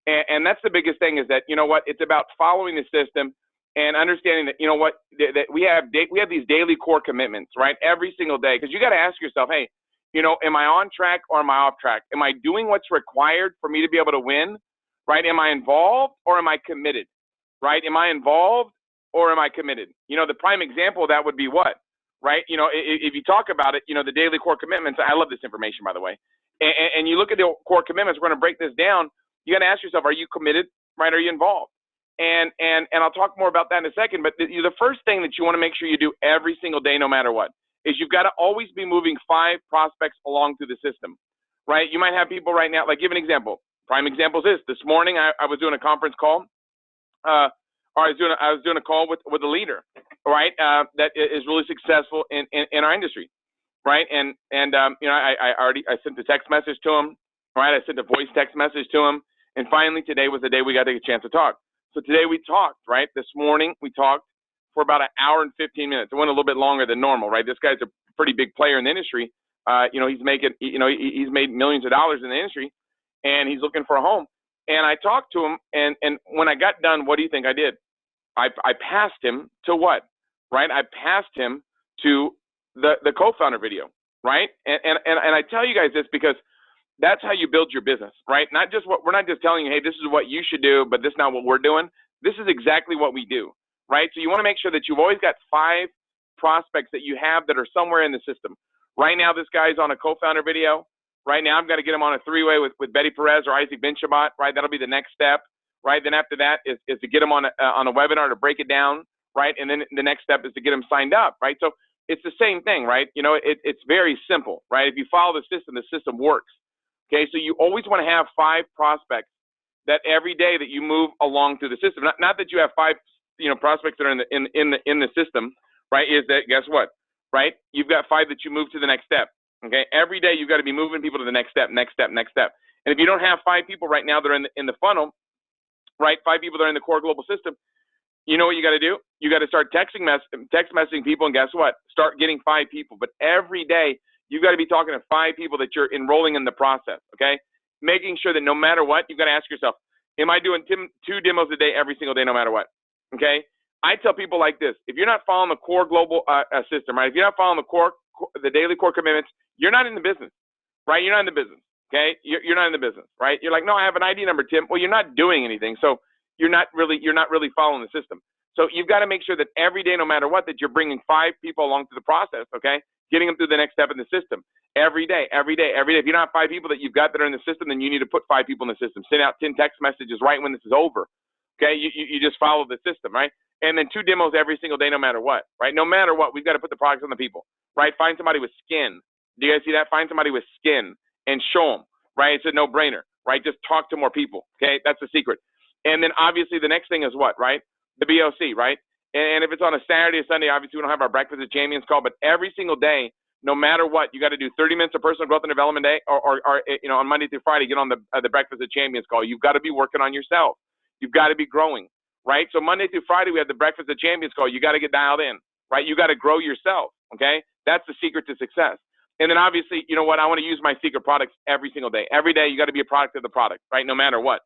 And that's the biggest thing, is that, you know what, it's about following the system and understanding that, you know what, that we have these daily core commitments, right? Every single day. Because you got to ask yourself, hey, you know, am I on track or am I off track? Am I doing what's required for me to be able to win, right? Am I involved or am I committed, right? Am I involved or am I committed? You know, the prime example of that would be what, right? You know, if you talk about it, you know, the daily core commitments, I love this information, by the way. And you look at the core commitments, we're going to break this down. You got to ask yourself, are you committed, right? Are you involved? And I'll talk more about that in a second, but the first thing that you want to make sure you do every single day, no matter what, is you've got to always be moving 5 prospects along through the system, right? You might have people right now, like give an example. Prime example is this morning I was doing a conference call, or I was doing a call with a leader, right? That is really successful in our industry, right? And you know, I sent a text message to him, right? I sent a voice text message to him, and finally today was the day we got to get a chance to talk. So today we talked, right? This morning we talked for about an hour and 15 minutes. It went a little bit longer than normal, right? This guy's a pretty big player in the industry. You know, he's made millions of dollars in the industry, and he's looking for a home. And I talked to him, and when I got done, what do you think I did? I passed him to what, right? I passed him to the co-founder video, right? And I tell you guys this because that's how you build your business, right? We're not just telling you, hey, this is what you should do, but this is not what we're doing. This is exactly what we do, right? So you want to make sure that you've always got 5 prospects that you have that are somewhere in the system. Right now, this guy's on a co-founder video. Right now, I've got to get him on a 3-way with Betty Perez or Isaac Bin-Shabbat, right? That'll be the next step, right? Then after that is to get him on a webinar to break it down, right? And then the next step is to get him signed up, right? So it's the same thing, right? You know, it's very simple, right? If you follow the system works. Okay, so you always want to have 5 prospects that every day that you move along through the system. Not that you have 5, you know, prospects that are in the system, right? Is that, guess what, right? You've got 5 that you move to the next step. Okay, every day you've got to be moving people to the next step, next step, next step. And if you don't have 5 people right now that are in the funnel, right? 5 people that are in the core global system. You know what you got to do? You got to start text messaging people, and guess what? Start getting 5 people. But every day you've got to be talking to 5 people that you're enrolling in the process. Okay, making sure that no matter what, you've got to ask yourself, am I doing 2 demos a day every single day, no matter what? Okay, I tell people like this: if you're not following the core global system, right? If you're not following the daily core commitments, you're not in the business, right? You're not in the business. Okay, you're not in the business, right? You're like, no, I have an ID number, Tim. Well, you're not doing anything, so you're not really following the system. So you've got to make sure that every day, no matter what, that you're bringing 5 people along through the process. Okay, getting them through the next step in the system every day, every day, every day. If you don't have 5 people that you've got that are in the system, then you need to put 5 people in the system. Send out 10 text messages right when this is over. Okay, you just follow the system, right? And then 2 demos every single day, no matter what, right? No matter what, we've got to put the products on the people, right? Find somebody with skin. Do you guys see that? Find somebody with skin and show them, right? It's a no-brainer, right? Just talk to more people, okay? That's the secret. And then obviously the next thing is what, right? The BOC, right? And if it's on a Saturday or Sunday, obviously we don't have our Breakfast of Champions call, but every single day, no matter what, you got to do 30 minutes of personal growth and development day, or you know, on Monday through Friday, get on the Breakfast of Champions call. You've got to be working on yourself. You've got to be growing, right? So Monday through Friday, we have the Breakfast of Champions call. You got to get dialed in, right? You got to grow yourself, okay? That's the secret to success. And then obviously, you know what? I want to use my secret products every single day. Every day, you got to be a product of the product, right? No matter what.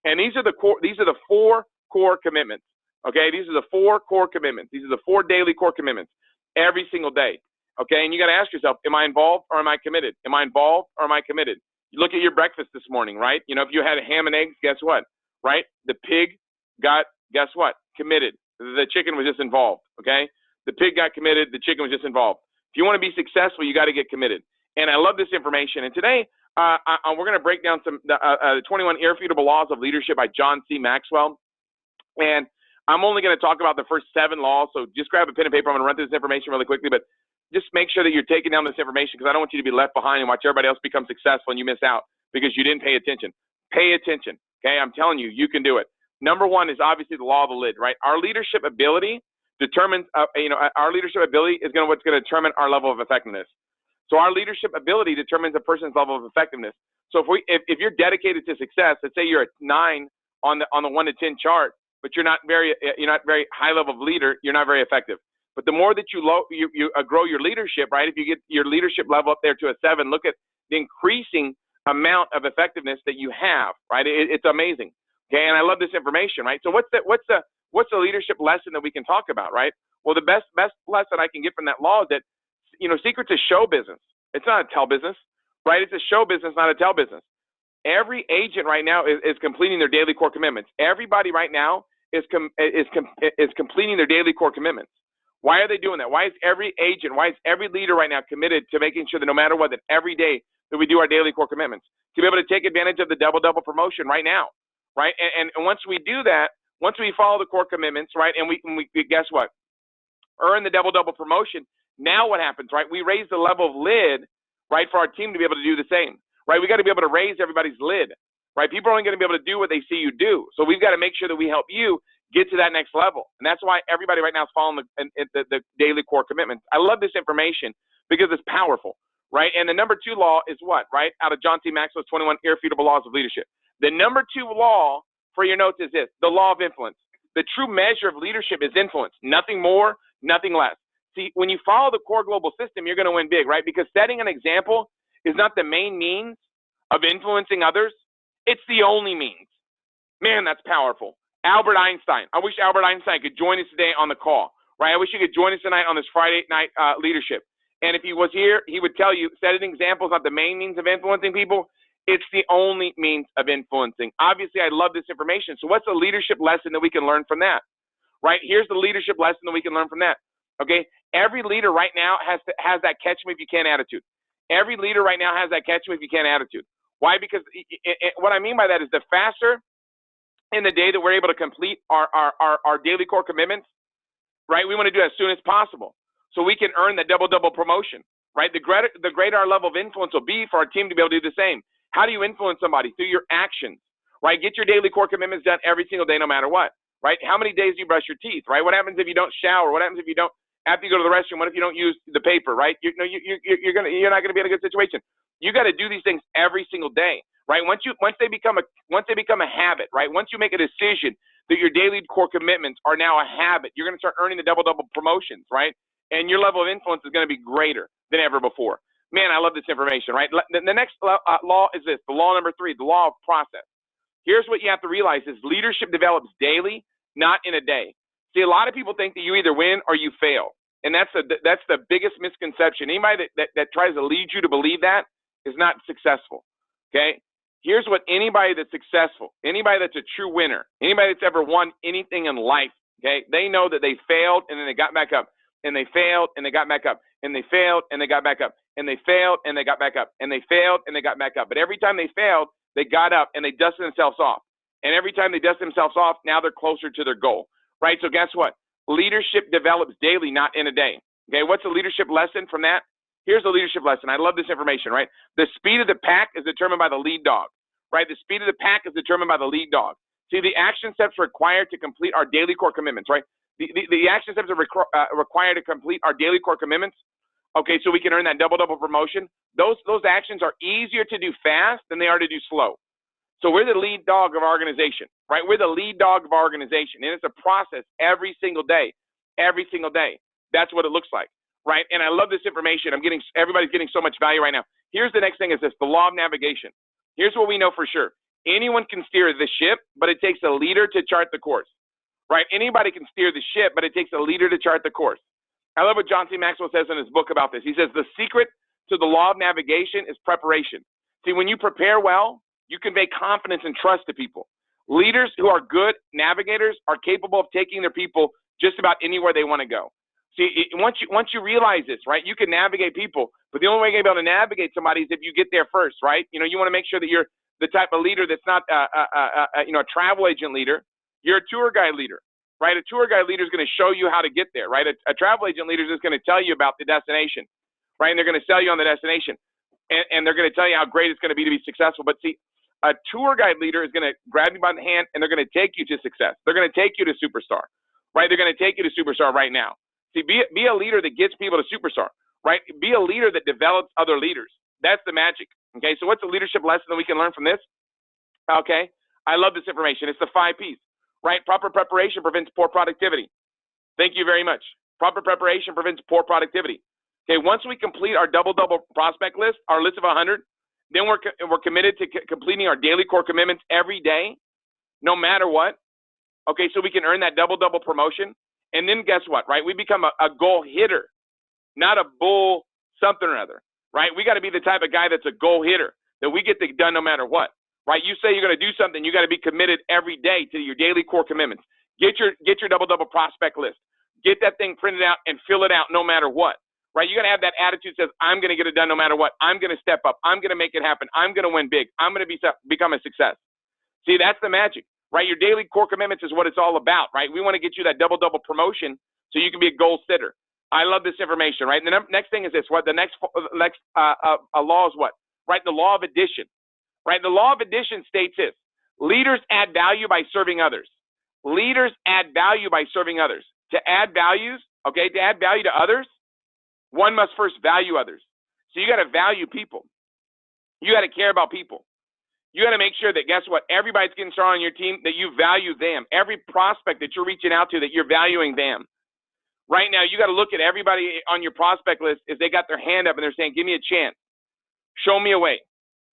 And these are the 4 core commitments. Okay, these are the 4 core commitments. These are the 4 daily core commitments every single day. Okay, and you got to ask yourself, am I involved or am I committed? Am I involved or am I committed? You look at your breakfast this morning, right? You know, if you had a ham and eggs, guess what? Right? The pig got, guess what? Committed. The chicken was just involved. Okay, the pig got committed. The chicken was just involved. If you want to be successful, you got to get committed. And I love this information. And today, we're going to break down the 21 Irrefutable Laws of Leadership by John C. Maxwell. And I'm only going to talk about the first 7 laws, so just grab a pen and paper. I'm going to run through this information really quickly, but just make sure that you're taking down this information because I don't want you to be left behind and watch everybody else become successful and you miss out because you didn't pay attention. Pay attention, okay? I'm telling you, you can do it. Number 1 is obviously the law of the lid, right? Our leadership ability determines, our leadership ability is what's going to determine our level of effectiveness. So our leadership ability determines a person's level of effectiveness. So if you're dedicated to success, let's say you're a 9 on the 1 to 10 chart, but you're not very high level of leader, you're not very effective. But the more that you grow your leadership, right? If you get your leadership level up there to a 7, look at the increasing amount of effectiveness that you have, right? It's amazing. Okay, and I love this information, right? So what's the leadership lesson that we can talk about, right? Well, the best lesson I can get from that law is that, you know, secrets is show business. It's not a tell business, right? It's a show business, not a tell business. Every agent right now is completing their daily core commitments. Everybody right now is completing their daily core commitments. Why are they doing that? Why is every agent, why is every leader right now committed to making sure that no matter what, that every day that we do our daily core commitments, to be able to take advantage of the double promotion right now, right? And once we do that, once we follow the core commitments, right, and we guess what? Earn the double promotion. Now what happens, right? We raise the level of lid, right, for our team to be able to do the same, right? We got to be able to raise everybody's lid, right? People are only going to be able to do what they see you do. So we've got to make sure that we help you get to that next level. And that's why everybody right now is following the daily core commitments. I love this information because it's powerful, right? And the number 2 law is what, right? Out of John C. Maxwell's 21 Irrefutable Laws of Leadership. The number 2 law for your notes is this, the law of influence. The true measure of leadership is influence, nothing more, nothing less. See, when you follow the core global system, you're going to win big, right? Because setting an example is not the main means of influencing others. It's the only means. Man, that's powerful. Albert Einstein. I wish Albert Einstein could join us today on the call, right? I wish he could join us tonight on this Friday night leadership. And if he was here, he would tell you, setting examples not the main means of influencing people. It's the only means of influencing. Obviously, I love this information. So what's the leadership lesson that we can learn from that, right? Here's the leadership lesson that we can learn from that, okay? Every leader right now has that catch me if you can attitude. Every leader right now has that catch me if you can attitude. Why? Because what I mean by that is the faster in the day that we're able to complete our daily core commitments, right? We want to do it as soon as possible so we can earn the double promotion, right? The greater our level of influence will be for our team to be able to do the same. How do you influence somebody? Through your actions, right? Get your daily core commitments done every single day, no matter what, right? How many days do you brush your teeth, right? What happens if you don't shower? What happens if you don't, after you go to the restroom, what if you don't use the paper, right? You're not going to be in a good situation. You got to do these things every single day, right? Once they become a habit, right? Once you make a decision that your daily core commitments are now a habit, you're going to start earning the double promotions, right? And your level of influence is going to be greater than ever before. Man, I love this information, right? The next law is this, the law number 3, the law of process. Here's what you have to realize is leadership develops daily, not in a day. See, a lot of people think that you either win or you fail. And that's the biggest misconception. Anybody that tries to lead you to believe that is not successful, okay? Here's what anybody that's successful, anybody that's a true winner, anybody that's ever won anything in life, okay, they know that they failed and then they got back up, and they failed and they got back up, and they failed and they got back up, and they failed and they got back up, and they failed and they got back up. But every time they failed, they got up and they dusted themselves off. And every time they dust themselves off, now they're closer to their goal, right? So guess what? Leadership develops daily, not in a day. Okay, what's the leadership lesson from that? Here's the leadership lesson. I love this information, right? The speed of the pack is determined by the lead dog, right? The speed of the pack is determined by the lead dog. See, the action steps required to complete our daily core commitments, right? The action steps are required to complete our daily core commitments, okay, so we can earn that double promotion. Those actions are easier to do fast than they are to do slow. So we're the lead dog of our organization, right? We're the lead dog of our organization, and it's a process every single day, every single day. That's what it looks like, right? And I love this information. Everybody's getting so much value right now. Here's the next thing is this, the law of navigation. Here's what we know for sure. Anyone can steer the ship, but it takes a leader to chart the course, right? Anybody can steer the ship, but it takes a leader to chart the course. I love what John C. Maxwell says in his book about this. He says, the secret to the law of navigation is preparation. See, when you prepare well, you convey confidence and trust to people. Leaders who are good navigators are capable of taking their people just about anywhere they want to go. See, once you realize this, right, you can navigate people, but the only way you're going to be able to navigate somebody is if you get there first, right? You know, you want to make sure that you're the type of leader that's not, a travel agent leader. You're a tour guide leader, right? A tour guide leader is going to show you how to get there, right? A travel agent leader is just going to tell you about the destination, right? And they're going to sell you on the destination, and they're going to tell you how great it's going to be successful. But see, a tour guide leader is going to grab you by the hand, and they're going to take you to success. They're going to take you to superstar, right? They're going to take you to superstar right now. See, be a leader that gets people to superstar, right? Be a leader that develops other leaders. That's the magic, okay? So what's the leadership lesson that we can learn from this? Okay, I love this information. It's the 5 Ps, right? Proper preparation prevents poor productivity. Thank you very much. Proper preparation prevents poor productivity. Okay, once we complete our double prospect list, our list of 100, then we're committed to completing our daily core commitments every day, no matter what. Okay, so we can earn that double promotion. And then guess what, right? We become a goal hitter, not a bull something or other, right? We got to be the type of guy that's a goal hitter, that we get things done no matter what, right? You say you're going to do something, you got to be committed every day to your daily core commitments. Get your double prospect list. Get that thing printed out and fill it out no matter what, right? You got to have that attitude that says, I'm going to get it done no matter what. I'm going to step up. I'm going to make it happen. I'm going to win big. I'm going to become a success. See, that's the magic, right? Your daily core commitments is what it's all about, right? We want to get you that double promotion so you can be a goal sitter. I love this information, right? And the next thing is this, what the next law is what? right? The law of addition, right? The law of addition states this: leaders add value by serving others. Leaders add value by serving others. To add values, okay, to add value to others, one must first value others. So you got to value people. You got to care about people. You got to make sure that, guess what, everybody's getting started on your team, that you value them. Every prospect that you're reaching out to, that you're valuing them. Right now, you got to look at everybody on your prospect list if they got their hand up and they're saying, give me a chance. Show me a way,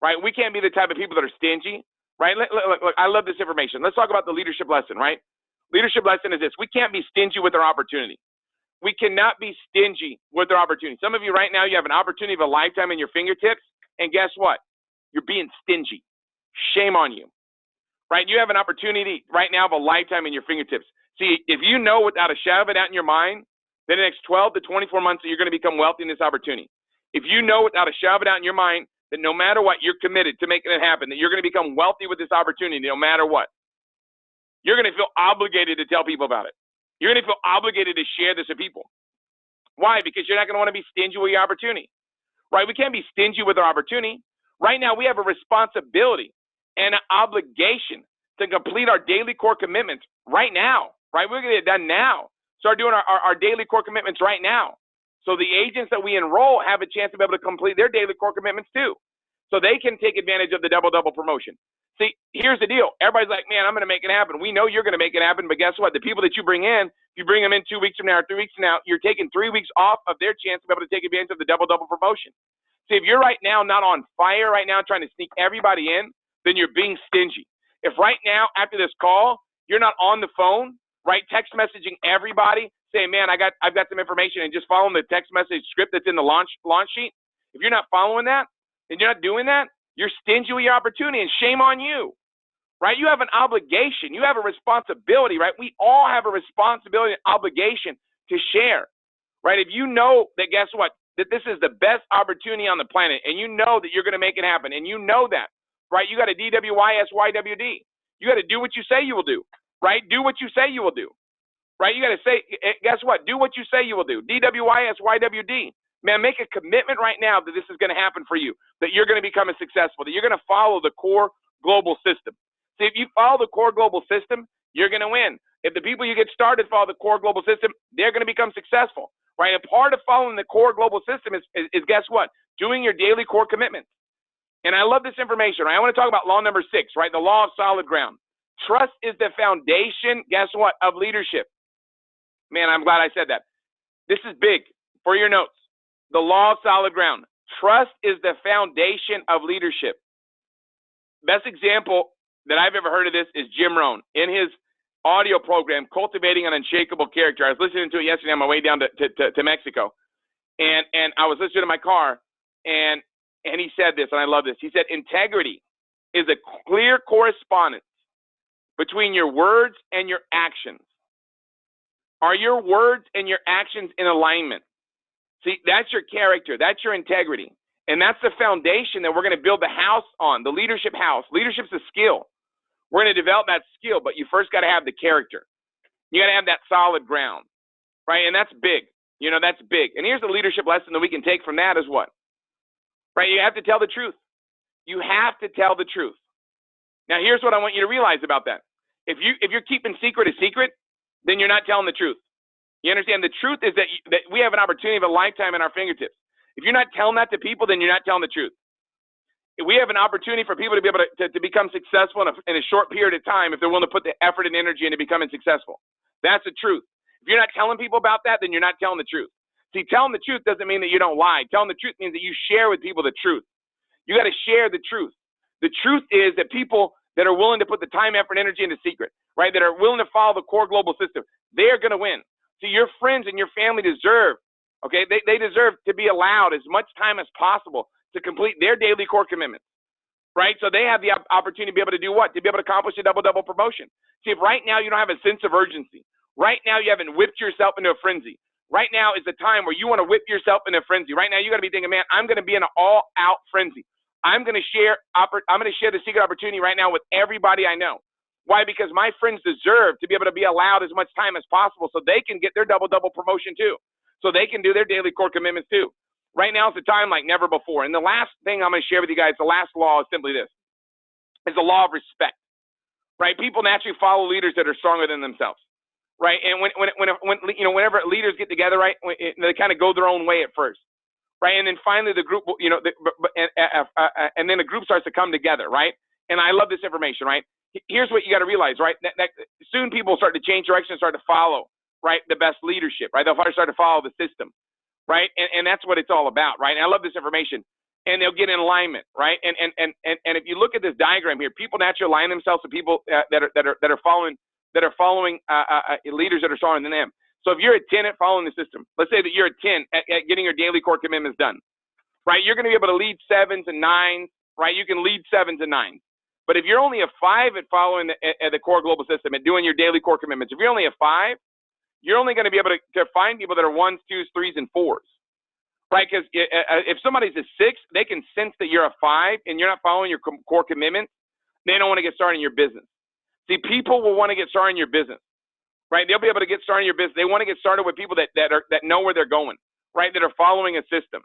right? We can't be the type of people that are stingy, right? Look, I love this information. Let's talk about the leadership lesson, right? Leadership lesson is this: we can't be stingy with our opportunity. We cannot be stingy with our opportunity. Some of you right now, you have an opportunity of a lifetime in your fingertips, and guess what? You're being stingy. Shame on you, right? You have an opportunity right now of a lifetime in your fingertips. See, if you know without a shadow of a doubt in your mind that in the next 12 to 24 months that you're going to become wealthy in this opportunity, if you know without a shadow of a doubt in your mind that no matter what, you're committed to making it happen, that you're going to become wealthy with this opportunity no matter what, you're going to feel obligated to tell people about it. You're going to feel obligated to share this with people. Why? Because you're not going to want to be stingy with your opportunity, right? We can't be stingy with our opportunity. Right now, we have a responsibility and an obligation to complete our daily core commitments right now, right? We're going to get it done now. Start doing our daily core commitments right now. So the agents that we enroll have a chance to be able to complete their daily core commitments too. So they can take advantage of the double promotion. See, here's the deal. Everybody's like, man, I'm going to make it happen. We know you're going to make it happen, but guess what? The people that you bring in, if you bring them in 2 weeks from now or 3 weeks from now, you're taking 3 weeks off of their chance to be able to take advantage of the double promotion. See, if you're right now not on fire right now trying to sneak everybody in, then you're being stingy. If right now after this call, you're not on the phone, right, text messaging everybody, saying, man, I've got some information, and just following the text message script that's in the launch sheet, if you're not following that, and you're not doing that, you're stingy with your opportunity, and shame on you, right? You have an obligation. You have a responsibility, right? We all have a responsibility and obligation to share, right? If you know that, guess what, that this is the best opportunity on the planet, and you know that you're going to make it happen, and you know that, right? You got to DWYSYWD. You got to do what you say you will do, right? Do what you say you will do, right? You got to say, guess what? Do what you say you will do. DWYSYWD. Man, make a commitment right now that this is going to happen for you, that you're going to become successful, that you're going to follow the core global system. See, if you follow the core global system, you're going to win. If the people you get started follow the core global system, they're going to become successful, right? A part of following the core global system is guess what? Doing your daily core commitments. And I love this information, right? I want to talk about law number 6, right? The law of solid ground. Trust is the foundation, guess what, of leadership. Man, I'm glad I said that. This is big for your notes. The law of solid ground. Trust is the foundation of leadership. Best example that I've ever heard of this is Jim Rohn. In his audio program, Cultivating an Unshakable Character, I was listening to it yesterday on my way down to Mexico. And I was listening to my car, and he said this, and I love this. He said, integrity is a clear correspondence between your words and your actions. Are your words and your actions in alignment? See, that's your character. That's your integrity. And that's the foundation that we're going to build the house on, the leadership house. Leadership's a skill. We're going to develop that skill, but you first got to have the character. You got to have that solid ground, right? And that's big. You know, that's big. And here's the leadership lesson that we can take from that is what? Right? You have to tell the truth. You have to tell the truth. Now, here's what I want you to realize about that. If you're keeping secret a secret, then you're not telling the truth. You understand? The truth is that we have an opportunity of a lifetime in our fingertips. If you're not telling that to people, then you're not telling the truth. If we have an opportunity for people to be able to become successful in a short period of time if they're willing to put the effort and energy into becoming successful. That's the truth. If you're not telling people about that, then you're not telling the truth. See, telling the truth doesn't mean that you don't lie. Telling the truth means that you share with people the truth. You got to share the truth. The truth is that people that are willing to put the time, effort, and energy into secret, right, that are willing to follow the core global system, they're going to win. See, your friends and your family deserve, okay, they deserve to be allowed as much time as possible to complete their daily core commitments, right? So they have the opportunity to be able to do what? To be able to accomplish a double promotion. See, if right now you don't have a sense of urgency, right now you haven't whipped yourself into a frenzy, right now is the time where you want to whip yourself into a frenzy. Right now you got to be thinking, man, I'm going to be in an all-out frenzy. I'm going to share the secret opportunity right now with everybody I know. Why? Because my friends deserve to be able to be allowed as much time as possible so they can get their double promotion too. So they can do their daily core commitments too. Right now is the time like never before. And the last thing I'm going to share with you guys, the last law is simply this, is the law of respect, right? People naturally follow leaders that are stronger than themselves, right? And when whenever leaders get together, right, they kind of go their own way at first, right? And then finally the group, and then the group starts to come together, right? And I love this information, right? Here's what you got to realize, right? That soon people start to change direction, start to follow, right, the best leadership, right? They'll start to follow the system, right? And that's what it's all about, right? And I love this information. And they'll get in alignment, right? And if you look at this diagram here, people naturally align themselves to people that are following leaders that are stronger than them. So if you're a 10 at following the system, let's say that you're a 10 at getting your daily core commitments done, right? You're going to be able to lead 7s and 9s, right? You can lead 7s and 9s. But if you're only a 5 at following the core global system and doing your daily core commitments, if you're only a 5, you're only going to be able to find people that are 1s, 2s, 3s, and 4s. Right, because if somebody's a 6, they can sense that you're a 5 and you're not following your core commitments. They don't want to get started in your business. See, people will want to get started in your business, right? They'll be able to get started in your business. They want to get started with people that know where they're going, right? That are following a system.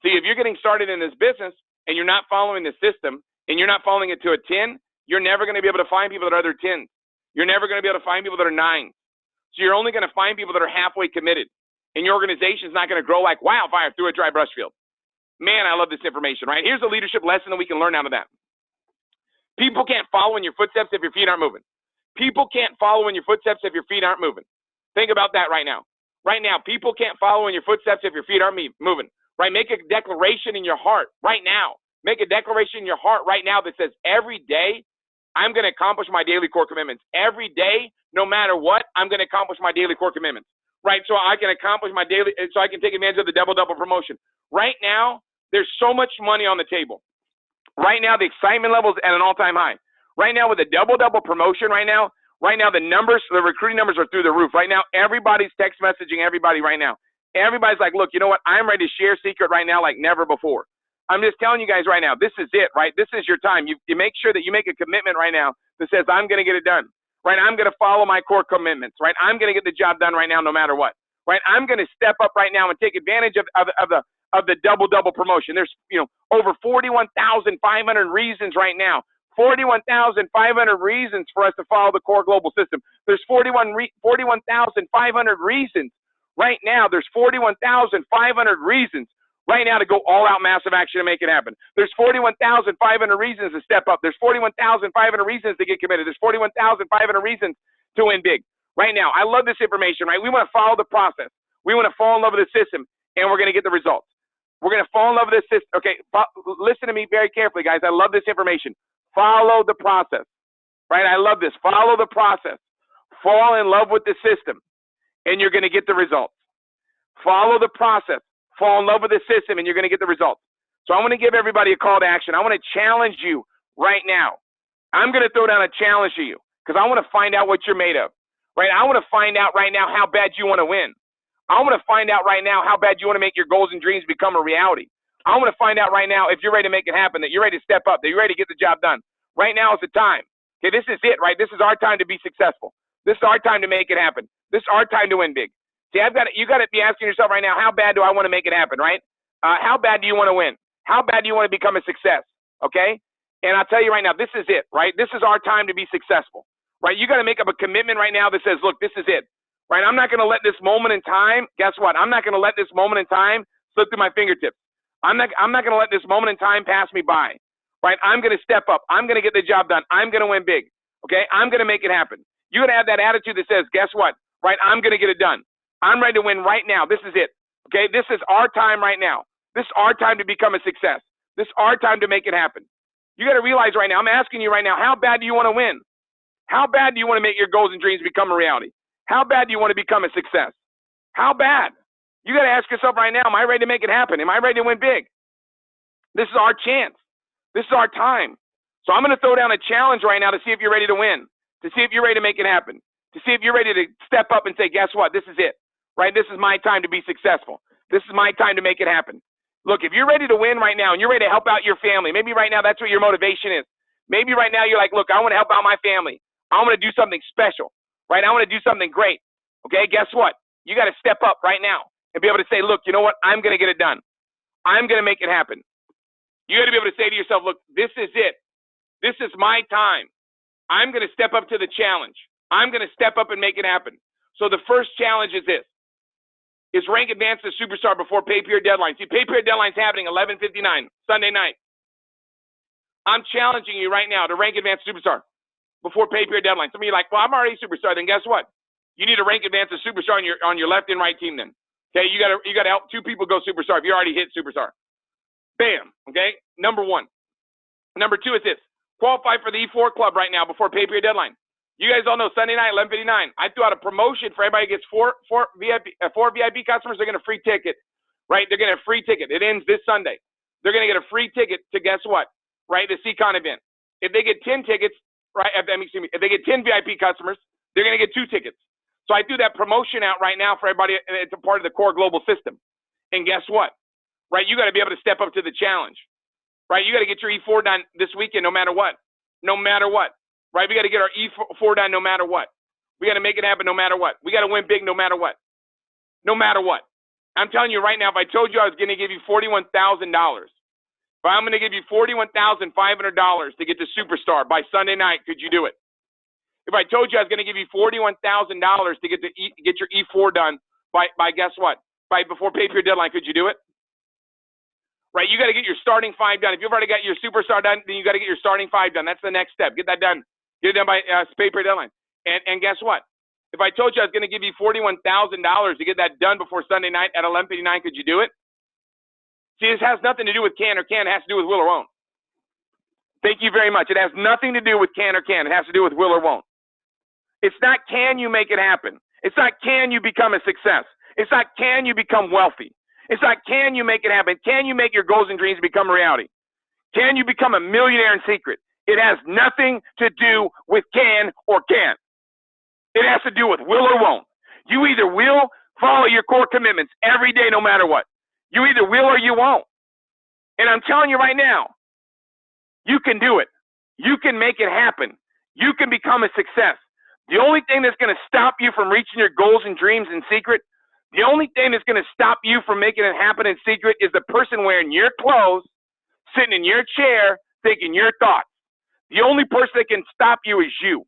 See, if you're getting started in this business and you're not following the system and you're not following it to a 10, you're never going to be able to find people that are other 10s. You're never going to be able to find people that are 9s. So you're only going to find people that are halfway committed. And your organization is not going to grow like wildfire through a dry brush field. Man, I love this information, right? Here's a leadership lesson that we can learn out of that. People can't follow in your footsteps if your feet aren't moving. People can't follow in your footsteps if your feet aren't moving. Think about that right now. Right now, people can't follow in your footsteps if your feet aren't moving. Right? Make a declaration in your heart right now. Make a declaration in your heart right now that says, every day, I'm going to accomplish my daily core commitments. Every day, no matter what, I'm going to accomplish my daily core commitments. Right, so I can accomplish my daily, so I can take advantage of the double promotion. Right now, there's so much money on the table. Right now, the excitement level is at an all-time high. Right now, with the double promotion, right now, the numbers, the recruiting numbers are through the roof. Right now, everybody's text messaging everybody right now. Everybody's like, look, you know what? I'm ready to share secret right now like never before. I'm just telling you guys right now, this is it, right? This is your time. You make sure that you make a commitment right now that says, I'm going to get it done. Right, I'm going to follow my core commitments. Right, I'm going to get the job done right now, no matter what. Right, I'm going to step up right now and take advantage of the double promotion. There's over 41,500 reasons right now. 41,500 reasons for us to follow the core global system. There's 41,500 reasons right now. There's 41,500 reasons right now to go all out massive action to make it happen. There's 41,500 reasons to step up. There's 41,500 reasons to get committed. There's 41,500 reasons to win big. Right now, I love this information, right? We want to follow the process. We want to fall in love with the system, and we're going to get the results. We're going to fall in love with this system. Okay, listen to me very carefully, guys. I love this information. Follow the process, right? I love this. Follow the process. Fall in love with the system, and you're going to get the results. Follow the process. Fall in love with the system, and you're going to get the results. So I'm going to give everybody a call to action. I want to challenge you right now. I'm going to throw down a challenge to you because I want to find out what you're made of, right? I want to find out right now how bad you want to win. I want to find out right now how bad you want to make your goals and dreams become a reality. I want to find out right now if you're ready to make it happen, that you're ready to step up, that you're ready to get the job done. Right now is the time. Okay, this is it, right? This is our time to be successful. This is our time to make it happen. This is our time to win big. See, you got to be asking yourself right now, how bad do I want to make it happen, right? How bad do you want to win? How bad do you want to become a success, okay? And I'll tell you right now, this is it, right? This is our time to be successful, right? You got to make up a commitment right now that says, look, this is it, right? I'm not going to let this moment in time, guess what? I'm not going to let this moment in time slip through my fingertips. I'm not going to let this moment in time pass me by, right? I'm going to step up. I'm going to get the job done. I'm going to win big, okay? I'm going to make it happen. You got to have that attitude that says, guess what, right? I'm going to get it done. I'm ready to win right now. This is it. Okay, this is our time right now. This is our time to become a success. This is our time to make it happen. You got to realize right now, I'm asking you right now, how bad do you want to win? How bad do you want to make your goals and dreams become a reality? How bad do you want to become a success? How bad? You got to ask yourself right now, am I ready to make it happen? Am I ready to win big? This is our chance. This is our time. So I'm going to throw down a challenge right now to see if you're ready to win, to see if you're ready to make it happen, to see if you're ready to step up and say, guess what? This is it. Right? This is my time to be successful. This is my time to make it happen. Look, if you're ready to win right now and you're ready to help out your family, maybe right now that's what your motivation is. Maybe right now you're like, look, I want to help out my family. I want to do something special, right? I want to do something great. Okay, guess what? You got to step up right now and be able to say, look, you know what? I'm going to get it done. I'm going to make it happen. You got to be able to say to yourself, look, this is it. This is my time. I'm going to step up to the challenge. I'm going to step up and make it happen. So the first challenge is this, is rank advance to superstar before pay period deadline. See, pay period deadline's happening 11:59, Sunday night. I'm challenging you right now to rank advance to superstar before pay period deadline. Some of you are like, well, I'm already a superstar. Then guess what? You need to rank advance to superstar on your left and right team then. Okay, you gotta help two people go superstar if you already hit superstar. Bam. Okay, number one. Number two is this. Qualify for the E4 club right now before pay period deadline. You guys all know Sunday night, 11:59. I threw out a promotion for everybody who gets four VIP customers. They're going to free ticket, right? They're going to have a free ticket. It ends this Sunday. They're going to get a free ticket to guess what, right? The CCon event. If they get 10 tickets, right? If they get 10 VIP customers, they're going to get 2 tickets. So I threw that promotion out right now for everybody. It's a part of the core global system. And guess what, right? You got to be able to step up to the challenge, right? You got to get your E4 done this weekend, no matter what. No matter what. Right, we got to get our E4 done no matter what. We got to make it happen no matter what. We got to win big no matter what. No matter what. I'm telling you right now, if I told you I was going to give you $41,000, if I'm going to give you $41,500 to get to superstar by Sunday night, could you do it? If I told you I was going to give you $41,000 to get your E4 done by guess what? By before pay period deadline, could you do it? Right, you got to get your starting 5 done. If you've already got your superstar done, then you got to get your starting 5 done. That's the next step. Get that done. Get it done by pay period deadline. And guess what? If I told you I was going to give you $41,000 to get that done before Sunday night at 11:59, could you do it? See, this has nothing to do with can or can. It has to do with will or won't. Thank you very much. It has nothing to do with can or can. It has to do with will or won't. It's not can you make it happen. It's not can you become a success. It's not can you become wealthy. It's not can you make it happen. Can you make your goals and dreams become a reality? Can you become a millionaire in secret? It has nothing to do with can or can't. It has to do with will or won't. You either will follow your core commitments every day, no matter what. You either will or you won't. And I'm telling you right now, you can do it. You can make it happen. You can become a success. The only thing that's going to stop you from reaching your goals and dreams in secret, the only thing that's going to stop you from making it happen in secret is the person wearing your clothes, sitting in your chair, thinking your thoughts. The only person that can stop you is you.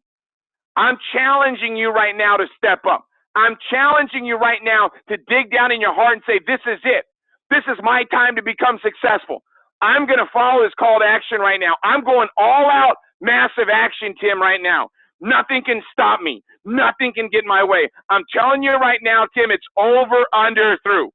I'm challenging you right now to step up. I'm challenging you right now to dig down in your heart and say, this is it. This is my time to become successful. I'm going to follow this call to action right now. I'm going all out massive action, Tim, right now. Nothing can stop me. Nothing can get in my way. I'm telling you right now, Tim, it's over, under, through.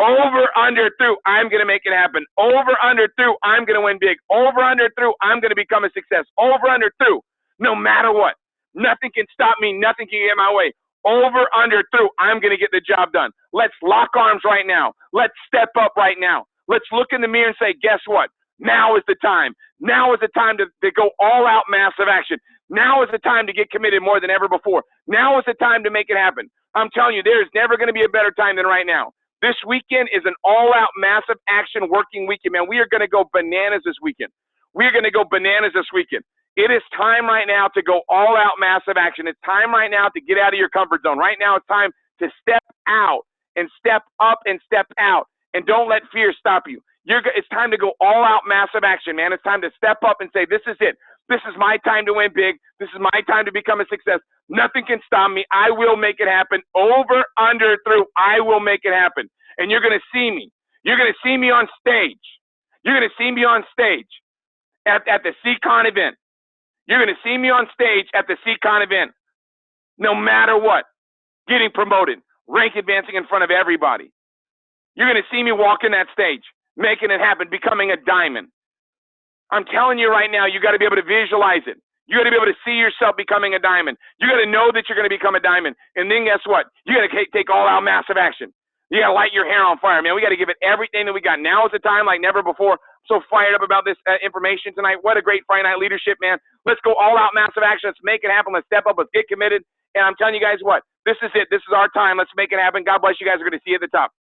Over, under, through. I'm going to make it happen. Over, under, through. I'm going to win big. Over, under, through. I'm going to become a success. Over, under, through. No matter what. Nothing can stop me. Nothing can get in my way. Over, under, through. I'm going to get the job done. Let's lock arms right now. Let's step up right now. Let's look in the mirror and say, guess what? Now is the time. Now is the time to go all out massive action. Now is the time to get committed more than ever before. Now is the time to make it happen. I'm telling you, there's never going to be a better time than right now. This weekend is an all-out massive action working weekend, man. We are going to go bananas this weekend. We are going to go bananas this weekend. It is time right now to go all-out massive action. It's time right now to get out of your comfort zone. Right now it's time to step out and step up and step out. And don't let fear stop you. It's time to go all-out massive action, man. It's time to step up and say, this is it. This is my time to win big. This is my time to become a success. Nothing can stop me. I will make it happen. Over, under, through. I will make it happen. And you're going to see me. You're going to see me on stage. You're going to see me on stage at the CCon event. You're going to see me on stage at the CCon event. No matter what. Getting promoted. Rank advancing in front of everybody. You're going to see me walking that stage. Making it happen. Becoming a diamond. I'm telling you right now, you got to be able to visualize it. You got to be able to see yourself becoming a diamond. You got to know that you're going to become a diamond. And then guess what? You got to take all out massive action. You got to light your hair on fire, man. We got to give it everything that we got. Now is the time like never before. I'm so fired up about this information tonight. What a great Friday night leadership, man. Let's go all out massive action. Let's make it happen. Let's step up. Let's get committed. And I'm telling you guys what? This is it. This is our time. Let's make it happen. God bless you guys. We're going to see you at the top.